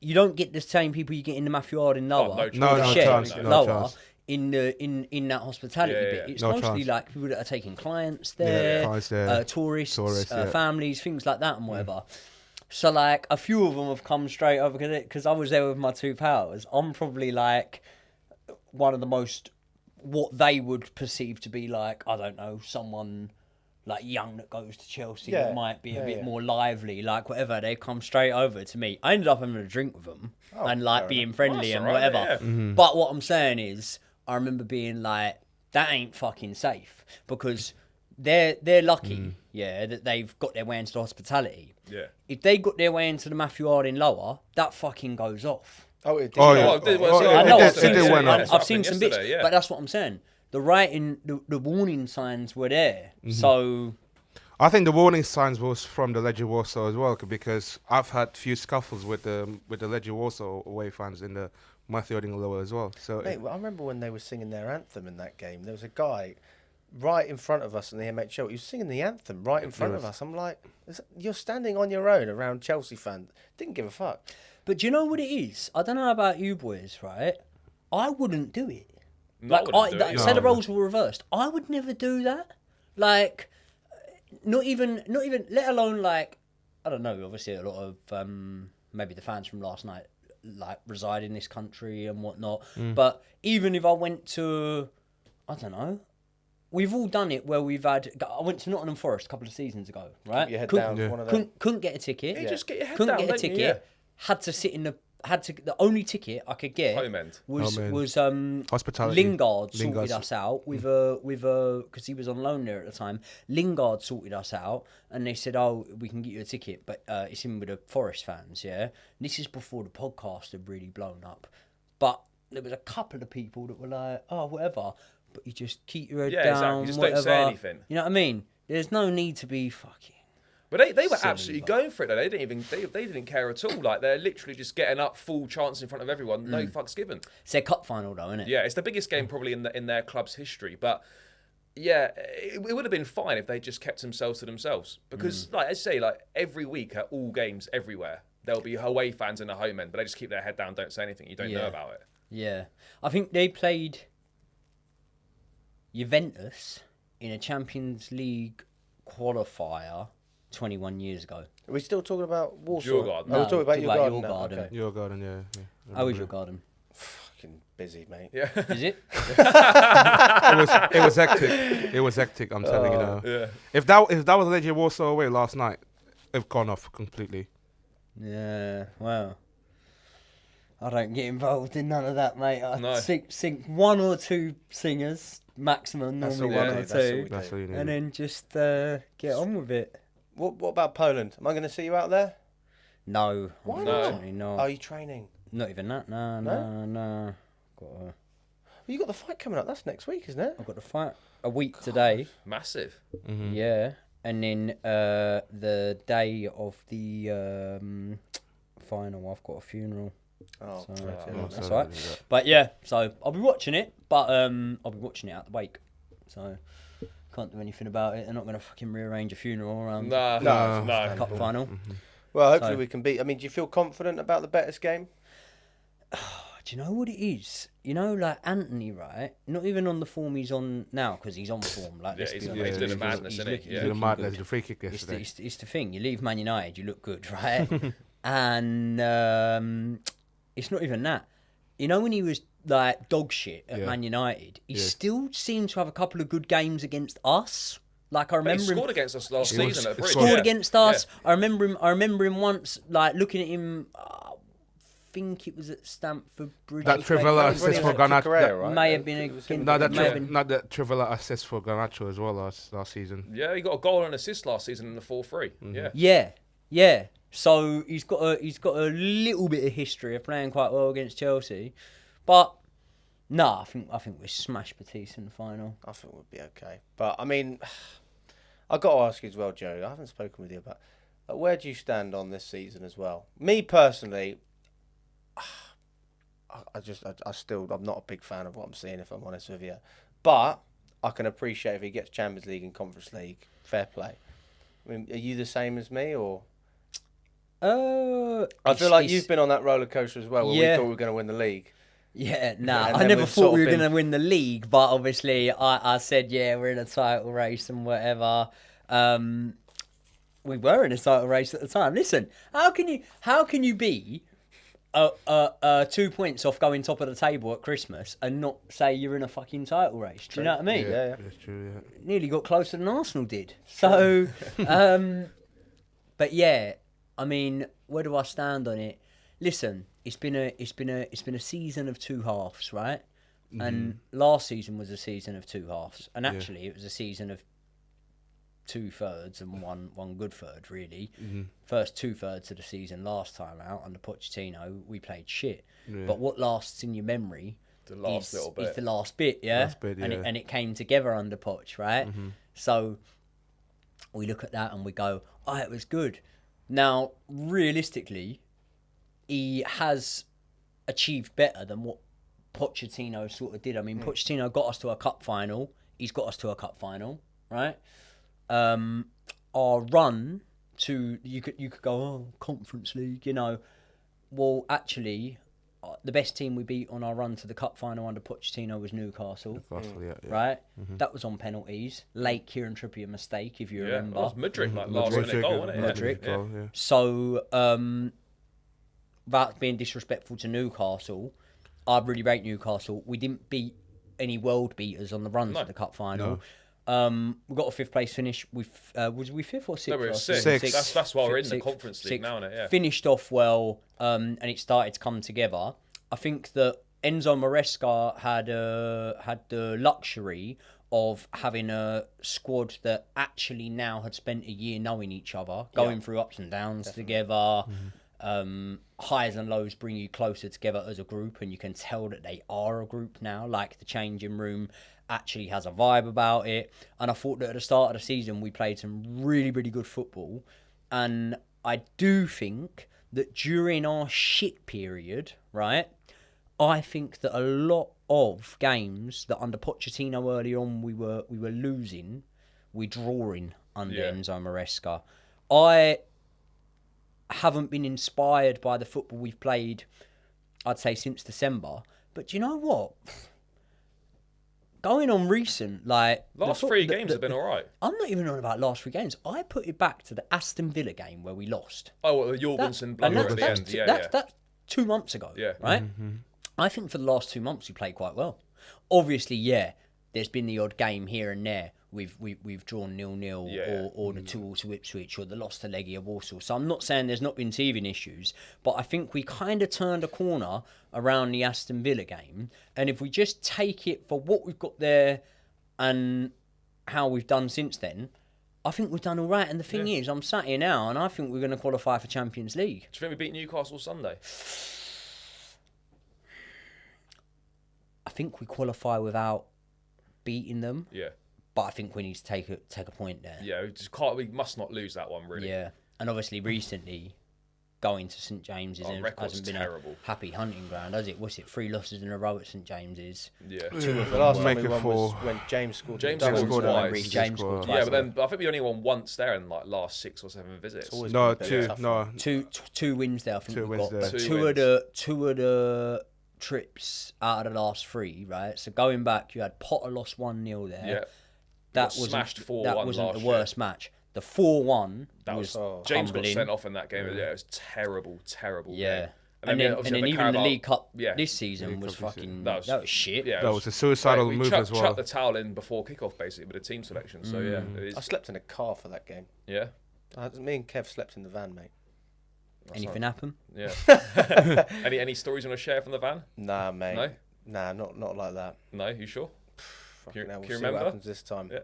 S4: You don't get the same people you get in the Matthew Arden lower.
S3: No chance.
S4: Lower in that hospitality bit. It's
S3: No
S4: mostly
S3: chance.
S4: like people that are taking clients there, tourists, families, things like that and whatever. So like a few of them have come straight over because I was there with my 2 pals. I'm probably like one of the most what they would perceive to be like, I don't know, someone like young that goes to Chelsea that might be a bit more lively, like whatever. They come straight over to me. I ended up having a drink with them and like being friendly and whatever.
S1: Yeah.
S4: But what I'm saying is, I remember being like, that ain't fucking safe because they're lucky, that they've got their way into the hospitality.
S1: Yeah.
S4: If they got their way into the Matthew Arden lower, that fucking goes off.
S2: Oh, it did.
S3: Oh, yeah.
S4: I know.
S3: I've
S4: seen some bits, but that's what I'm saying. The writing, the warning signs were there. So
S3: I think the warning signs was from the Legia Warsaw as well, because I've had few scuffles with the Legia Warsaw away fans in the Matthew Arden lower as well. So
S2: Mate, I remember when they were singing their anthem in that game. There was a guy right in front of us in the MHL. He was singing the anthem right in front of us. I'm like, you're standing on your own around Chelsea fans. Didn't give a fuck.
S4: But do you know what it is? I don't know about you boys, right? I wouldn't do it. Say the roles were reversed. I would never do that. Like, not even. Let alone like, I don't know. Obviously, a lot of maybe the fans from last night like reside in this country and whatnot. But even if I went to, I don't know. We've all done it where we've had. I went to Nottingham Forest a couple of seasons ago, right?
S2: Keep your head down. One of them.
S4: Couldn't get a ticket.
S1: Yeah, just get your head
S4: couldn't
S1: down.
S4: get a ticket. Had to sit in the. The only ticket I could get
S1: Home end.
S4: was
S3: hospitality.
S4: Lingard sorted us out with a because he was on loan there at the time. Lingard sorted us out, and they said, "Oh, we can get you a ticket, but it's in with the Forest fans." Yeah, and this is before the podcast had really blown up, but there was a couple of people that were like, "Oh, whatever," but you just keep your head down.
S1: Exactly. Just
S4: whatever.
S1: don't say anything.
S4: You know what I mean? There's no need to be fucking.
S1: But they were absolutely going for it though. They didn't care at all. Like they're literally just getting up full chance in front of everyone. No fucks given.
S4: It's their cup final though, isn't it?
S1: Yeah, it's the biggest game probably in their club's history. But yeah, it would have been fine if they just kept themselves to themselves. Because like I say, like every week at all games everywhere, there'll be away fans in the home end, but they just keep their head down, don't say anything. You don't know about it.
S4: Yeah. I think they played Juventus in a Champions League qualifier 21 years ago.
S2: Are we still talking about Warsaw?
S1: Djurgarden.
S2: No, we're talking about Djurgarden.
S4: Djurgarden.
S2: Okay.
S3: Djurgarden, yeah.
S4: How is your garden?
S2: Fucking busy, mate.
S1: Yeah.
S4: Is it?
S3: It was hectic. It was hectic. I'm telling you now.
S1: Yeah.
S3: If that was Legia Warsaw away last night, it'd gone off completely.
S4: Yeah, well, I don't get involved in none of that, mate. I
S1: No.
S4: sing one or two singers, maximum,
S2: That's
S4: normally
S2: all
S4: one
S2: we
S4: or
S2: do, that's all
S4: two,
S2: we
S3: That's all you need.
S4: and then just get on with it.
S2: What about Poland? Am I going to see you out there?
S4: No,
S2: Why
S4: unfortunately not.
S2: Are you training?
S4: Not even that. No.
S2: You got the fight coming up. That's next week, isn't it?
S4: I've got to fight a week today.
S1: Massive.
S4: Yeah, and then the day of the final, I've got a funeral.
S2: Oh,
S4: So,
S2: that's
S4: that's right. But yeah, so I'll be watching it, but I'll be watching it out the wake. So can't do anything about it. They're not going to fucking rearrange a funeral around
S1: No.
S4: the cup final.
S2: Well, hopefully
S4: So-
S2: we can beat. I mean, do you feel confident about the Betis game?
S4: Do you know what it is? You know, like Anthony, right? Not even on the form he's on now, because he's on form. Like,
S1: Yeah,
S4: let's
S1: he's
S4: be
S1: doing
S4: honest,
S1: a madness, isn't he?
S4: looking-
S1: Yeah.
S4: he's
S3: The
S4: looking
S3: madness,
S4: good.
S3: the free kick
S4: It's
S3: yesterday.
S4: it's the thing. You leave Man United, you look good, right? And it's not even that. You know, when he was like dog shit at
S3: Yeah.
S4: Man United, he
S3: Yeah.
S4: still seemed to have a couple of good games against us. Like I
S1: But he
S4: remember him
S1: scored against us last season at the Bridge.
S4: scored
S1: yeah.
S4: against us. I remember him once, like looking at him. I think it was at Stamford Bridge.
S3: That Trivella
S2: That's when he
S3: assist
S2: was
S3: for
S2: at
S3: Garnacho.
S2: Cucurella, right?
S4: may have been
S2: It was
S4: against-
S2: him.
S3: No, that
S4: may have been-
S3: not that Trivella assist for Garnacho as well last season.
S1: Yeah, he got a goal and assist last season in the 4-3. Yeah.
S4: Yeah. So he's got a little bit of history of playing quite well against Chelsea, but no, I think we smashed Batiste in the final.
S2: I think we'll be okay. But I mean, I've got to ask you as well, Joe. I haven't spoken with you about where do you stand on this season as well. Me personally, I'm not a big fan of what I'm seeing, if I'm honest with you. But I can appreciate if he gets Champions League and Conference League, fair play. I mean, are you the same as me, or? I feel like you've been on that roller coaster as well, where
S4: Yeah.
S2: we thought we were going to win the league.
S4: Yeah, nah,
S2: And
S4: I
S2: then
S4: never
S2: we've
S4: thought
S2: sort
S4: we
S2: of
S4: were
S2: been-
S4: going to win the league, but obviously I said, yeah, we're in a title race and whatever. We were in a title race at the time. Listen, how can you be 2 points off going top of the table at Christmas and not say you're in a fucking title race? Do you know what I mean?
S2: Yeah.
S3: That's true. Yeah.
S4: Nearly got closer than Arsenal did. So, but yeah, I mean, where do I stand on it? Listen, it's been a season of two halves, right? And last season was a season of two halves, and actually it was a season of 2/3 and one good third, really. First 2/3 of the season last time out under Pochettino, we played shit. But what lasts in your memory
S1: The last little bit.
S4: is the last bit, yeah?
S3: Last bit, yeah.
S4: And it came together under Poch, right? So we look at that and we go, oh, it was good. Now, realistically, he has achieved better than what Pochettino sort of did. I mean, Pochettino got us to a cup final. He's got us to a cup final, right? Our run to you could go, oh, Conference League, you know. Well, actually, the best team we beat on our run to the cup final under Pochettino was Newcastle.
S3: Yeah.
S4: Right? That was on penalties. Late Kieran Trippier mistake, if you
S1: Yeah,
S4: remember.
S1: that was Mudryk, like last minute goal, wasn't it?
S4: Mudryk.
S1: Yeah.
S3: Yeah.
S4: So, without being disrespectful to Newcastle, I really rate Newcastle. We didn't beat any world beaters on the run to the cup final. We got a fifth place finish. Was we fifth or sixth?
S1: No, we were
S4: last
S1: sixth.
S4: season?
S1: That's why we're in the
S4: Sixth,
S1: Conference League
S4: sixth.
S1: now, isn't it? Yeah.
S4: Finished off well, and it started to come together. I think that Enzo Maresca had the luxury of having a squad that actually now had spent a year knowing each other, going through ups and downs together. Highs and lows bring you closer together as a group, and you can tell that they are a group now. Like, the changing room actually has a vibe about it. And I thought that at the start of the season we played some really, really good football. And I do think that during our shit period, right, I think that a lot of games that under Pochettino early on we were losing, we drawing under Enzo Maresca. I haven't been inspired by the football we've played, I'd say, since December. But do you know what? Going on recent, like...
S1: Last three games have been all right.
S4: I'm not even on about last three games. I put it back to the Aston Villa game where we lost.
S1: Oh, well, the Jorgensen blunder at the end.
S4: That's 2 months ago,
S1: Yeah.
S4: right? I think for the last 2 months we played quite well. Obviously, yeah, there's been the odd game here and there we've drawn 0-0 or the 2-2 to Ipswich or the loss to Legia Warsaw. So I'm not saying there's not been teething issues, but I think we kind of turned a corner around the Aston Villa game. And if we just take it for what we've got there and how we've done since then, I think we've done all right. And the thing is, I'm sat here now and I think we're going to qualify for Champions League.
S1: Do you think we beat Newcastle Sunday?
S4: I think we qualify without beating them.
S1: Yeah.
S4: But I think we need to take a point there.
S1: Yeah, we must not lose that one, really.
S4: Yeah. And obviously recently going to St James's hasn't been
S1: terrible.
S4: A happy hunting ground, has it? What's it? 3 losses in a row at St James's.
S1: Yeah.
S2: The last time we won was when James scored.
S1: James
S2: double.
S1: scored twice.
S4: James scored twice.
S1: Yeah, but then I think we only won once there in like last 6 or 7 visits.
S3: No,
S4: two wins there. I think we've got. But
S1: Two
S4: of the trips out of the last 3, right? So going back, you had Potter lost 1-0 there.
S1: Yeah.
S4: That wasn't the worst match. The 4-1 was
S1: James
S4: humbling.
S1: got sent off in that game. Yeah, it was terrible.
S4: Yeah.
S1: Game.
S4: And then even the League Cup
S1: yeah.
S4: this season was fucking... That was shit.
S1: Yeah,
S3: that was a suicidal move as well.
S1: We chucked the towel in before kickoff, basically, with the team selection. So, yeah. It is.
S2: I slept in a car for that game.
S1: Yeah?
S2: Me and Kev slept in the van, mate.
S4: Anything happen?
S1: Yeah. Any stories you want to share from the van?
S2: Nah, mate.
S1: No?
S2: Nah, not like that.
S1: No, you sure?
S2: Can you
S1: see
S2: remember? What happens this time.
S1: Yeah.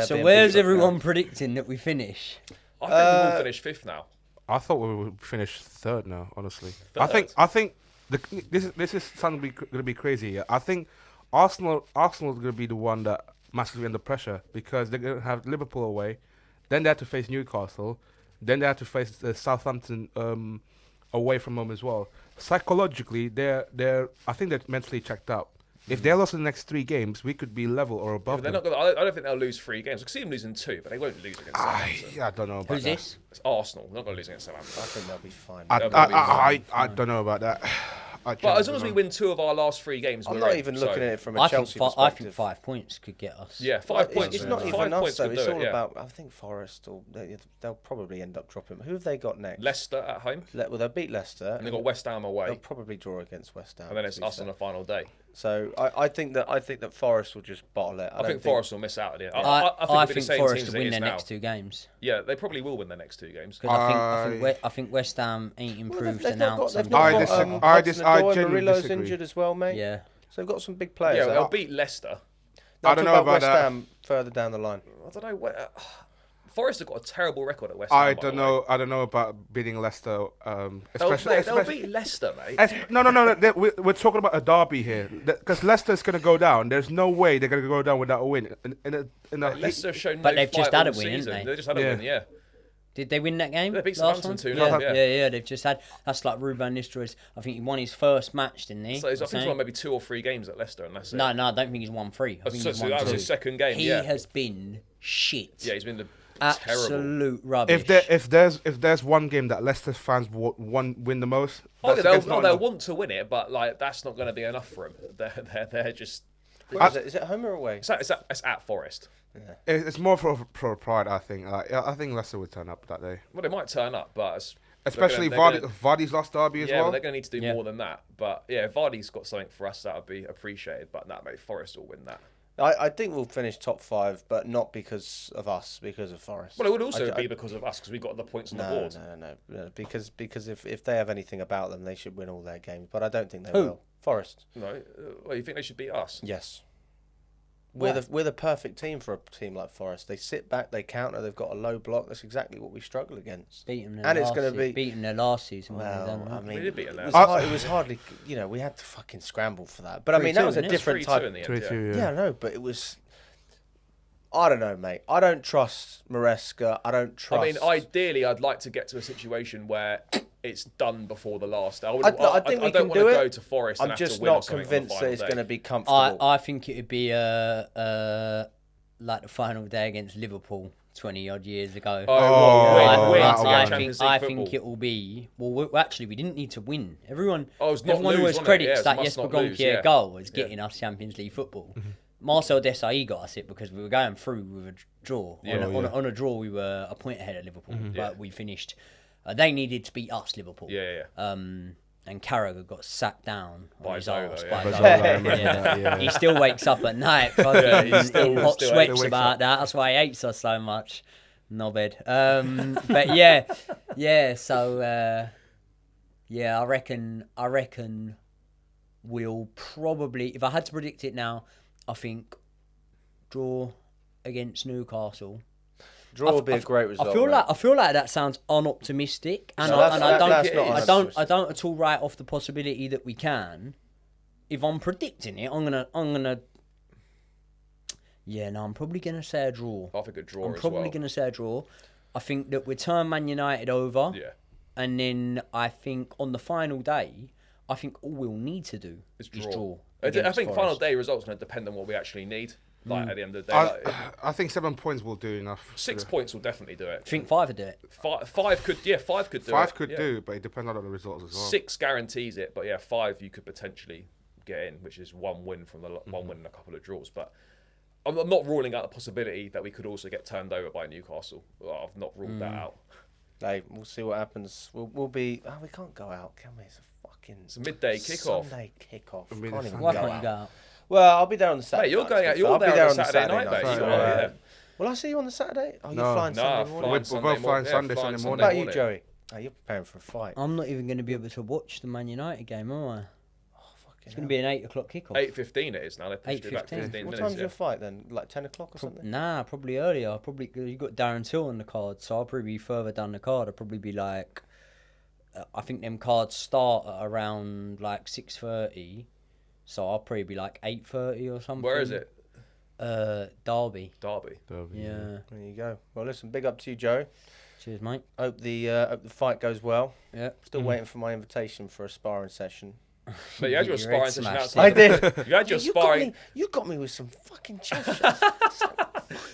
S4: So where's everyone predicting that we finish?
S1: I think we will finish 5th now.
S3: I thought we would finish 3rd now, honestly.
S1: Third?
S3: I think this is something going to be crazy. Yeah? I think Arsenal is going to be the one that massively under pressure because they're going to have Liverpool away, then they have to face Newcastle, then they have to face Southampton away from home as well. Psychologically, I think they're mentally checked out. If they lost the next 3 games, we could be level or above them.
S1: I don't think they'll lose 3 games. I can see them losing 2, but they won't lose against Southampton.
S3: I don't know about
S4: Who's
S3: that.
S4: this?
S1: It's Arsenal. They're not going to lose against Southampton.
S2: I think they'll be fine.
S3: I don't know about that.
S1: But as long as we win 2 of our last 3 games,
S2: I'm not even looking at it from a Chelsea perspective.
S4: I think 5 points could get us.
S1: Yeah, 5 points.
S2: It's not even
S1: 5
S2: us
S1: points
S2: though.
S1: could
S2: It's
S1: do
S2: all
S1: it,
S2: about. I think Forest they'll probably end up dropping. Who have they got next?
S1: Leicester at home.
S2: Well, they'll beat Leicester,
S1: and they've got West Ham away.
S2: They'll probably draw against West Ham,
S1: and then it's us on the final day.
S2: So I think that Forest will just bottle it.
S1: I think Forest will miss out at it.
S4: I think Forest will win their next 2 games.
S1: Yeah, they probably will win their next 2 games.
S4: Because I think West Ham ain't improved enough.
S3: I genuinely
S2: Murillo's
S3: disagree.
S2: injured as well, mate.
S4: Yeah.
S2: So they've got some big players.
S1: Yeah, they'll beat Leicester.
S3: I don't know about
S2: West
S3: that.
S2: Ham further down the line.
S1: I don't know. Forest have got a terrible record at West Ham.
S3: I don't know about beating Leicester.
S1: They'll beat Leicester, mate.
S3: No. We're talking about a derby here because Leicester's going to go down. There's no way they're going to go down without a win.
S1: Leicester have shown
S4: but
S1: no
S4: they've just
S1: fight
S4: had a
S1: all
S4: win,
S1: season.
S4: haven't they?
S1: They just had a win, yeah.
S4: Did they win that game?
S1: They beat
S4: last
S1: Southampton
S4: one?
S1: 2-0.
S4: Yeah. They've just had. That's like Ruben Nistelrooy's. I think he won his first match, didn't he?
S1: So I think he's won maybe 2 or 3 games at Leicester, and that's it.
S4: No, I don't think he's won 3. I think he's won 2.
S1: That was his second game.
S4: He has been shit.
S1: Yeah, he's been
S4: absolute rubbish.
S3: If there's one game that Leicester fans win the most,
S1: they'll want to win it, but like that's not going to be enough for them. They're just.
S2: Is it home or away?
S1: It's at Forest.
S3: Yeah. It's more for pride, I think. I think Leicester would turn up that day.
S1: Well, they might turn up, but
S3: especially Vardy's last derby as well.
S1: Yeah, they're going to need to do more than that. But yeah, if Vardy's got something for us, that would be appreciated. But maybe Forest will win that.
S2: I think we'll finish top 5, but not because of us, because of Forest.
S1: Well, it would also be because of us, because we've got the points on the board.
S2: No. Because if they have anything about them, they should win all their games. But I don't think they will. Forest.
S1: No. Well, you think they should beat us?
S2: Yes. We're the perfect team for a team like Forest. They sit back, they counter, they've got a low block. That's exactly what we struggle against.
S4: Beat them their last season.
S2: Well, I mean,
S1: we did beat them.
S2: It was hardly, we had to fucking scramble for that. But I mean, that was a different type.
S3: 3-2,
S2: yeah, no, but it was. I don't know, mate. I don't trust Maresca. I don't trust.
S1: I mean, ideally, I'd like to get to a situation where it's done before the last. I
S2: think we
S1: don't
S2: can
S1: want
S2: do
S1: to
S2: it.
S1: go to Forest.
S2: I'm
S1: and
S2: just
S1: have to win
S2: not convinced that it's going to be comfortable.
S4: I think it would be like the final day against Liverpool 20 odd years ago. I think it will be. Well, actually, we didn't need to win. Everyone always credits that Jesper Gonkier goal as getting us Champions League football. Marcel Desailly got us it because we were going through with a draw. On a draw, we were a point ahead of Liverpool, but we finished. They needed to beat us, Liverpool. and Carragher got sat down
S1: By
S4: on his
S1: Zola,
S4: arse.
S1: yeah.
S4: By
S3: But
S4: Zola.
S3: Zola, I remember that, yeah.
S4: He still wakes up at night fucking in hot
S1: still
S4: sweats
S3: wakes
S4: about
S3: up.
S4: that. That's why he hates us so much. Knobhead. But yeah. So yeah, I reckon we'll probably, if I had to predict it now, I think draw against Newcastle.
S2: Draw would be a great result.
S4: I feel like that sounds unoptimistic, and I don't at all write off the possibility that we can. If I'm predicting it, I'm gonna. Yeah, no, I'm probably gonna say a draw.
S1: I think a draw
S4: I'm
S1: as
S4: probably
S1: well.
S4: gonna say a draw. I think that we turn Man United over.
S1: Yeah.
S4: And then I think on the final day, I think all we'll need to do is draw.
S1: I think
S4: against
S1: final
S4: Forest.
S1: day results going to depend on what we actually need. Like at the end of the day,
S3: I think 7 points will do enough.
S1: 6 points will definitely do it.
S4: I think 5 would do it.
S1: Five could do it.
S3: 5 could do, but it depends on the results as well.
S1: 6 guarantees it, but yeah, 5 you could potentially get in, which is 1 win from the 1 win and a couple of draws. But I'm not ruling out the possibility that we could also get turned over by Newcastle. Well, I've not ruled that out.
S2: Hey, we'll see what happens. We'll be. Oh, we can't go out, can we? It's a
S1: midday kickoff.
S2: Sunday kickoff.
S3: I mean,
S2: Can't even
S4: Why
S2: go
S4: can't you
S2: out.
S4: go out?
S2: Well, I'll be there on the Saturday.
S1: Mate, you're
S2: night,
S1: going
S2: to
S1: out.
S2: be fair.
S1: You're
S2: I'll be
S1: there on
S2: on
S1: the Saturday night, mate.
S3: Friday
S1: You
S3: night.
S1: are, yeah.
S2: Will I see you on the Saturday? Oh, you're
S3: No.
S2: flying Sunday morning.
S3: We're
S1: Sunday
S3: both flying
S1: morning.
S3: Sunday
S1: flying
S3: morning.
S2: What
S1: Sunday
S2: about you,
S1: morning.
S2: Joey? Oh, you're preparing for a fight.
S4: I'm not even going to be able to watch the Man United game, am I?
S2: Oh, fucking
S4: It's going to be an 8 o'clock kickoff.
S1: 8:15 it is now. They pushed it back
S4: 8:15.
S1: 15
S2: What
S1: minutes.
S2: time's
S1: Yeah.
S2: your fight then? Like 10 o'clock or something?
S4: Nah, probably earlier. You got Darren Till on the card, so I'll probably be further down the card. I'll probably be like, I think them cards start at around like 6:30, so I'll probably be like 8:30 or something.
S1: Where is it?
S4: Derby.
S1: Derby.
S4: Yeah.
S2: There you go. Well, listen, big up to you, Joe.
S4: Cheers, mate.
S2: Hope the fight goes well.
S4: Yeah.
S2: Still waiting for my invitation for a sparring session.
S1: But you had your
S4: Your
S1: sparring
S4: head
S1: session
S4: smashed.
S1: outside.
S2: I did.
S1: You had your
S2: You
S1: sparring.
S2: got me with some fucking chest shots.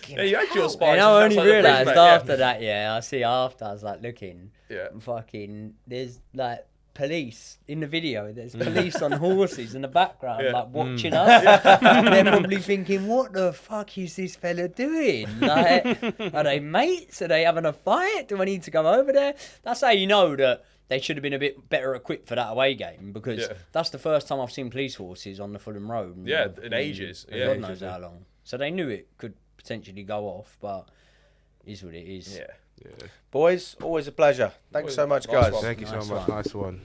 S1: Yeah, you had your
S4: And
S1: sparring
S4: I
S1: session
S4: only
S1: outside the bridge,
S4: realised
S1: mate,
S4: after that, I see after, I was like looking,
S1: Yeah.
S4: fucking, there's like police in the video, there's police on horses in the background,
S1: Yeah.
S4: like watching us. They're probably thinking, what the fuck is this fella doing? Like, are they mates? Are they having a fight? Do I need to go over there? That's how you know that they should have been a bit better equipped for that away game, because that's the first time I've seen police horses on the Fulham Road.
S1: Yeah, in ages. Yeah.
S4: God knows how long. So they knew it could potentially go off, but it is what it is.
S1: Yeah.
S2: Boys, always a pleasure. Thanks so much,
S1: Nice
S2: guys.
S1: one.
S3: Thank you so
S4: Nice
S3: much.
S4: one.
S3: Nice one.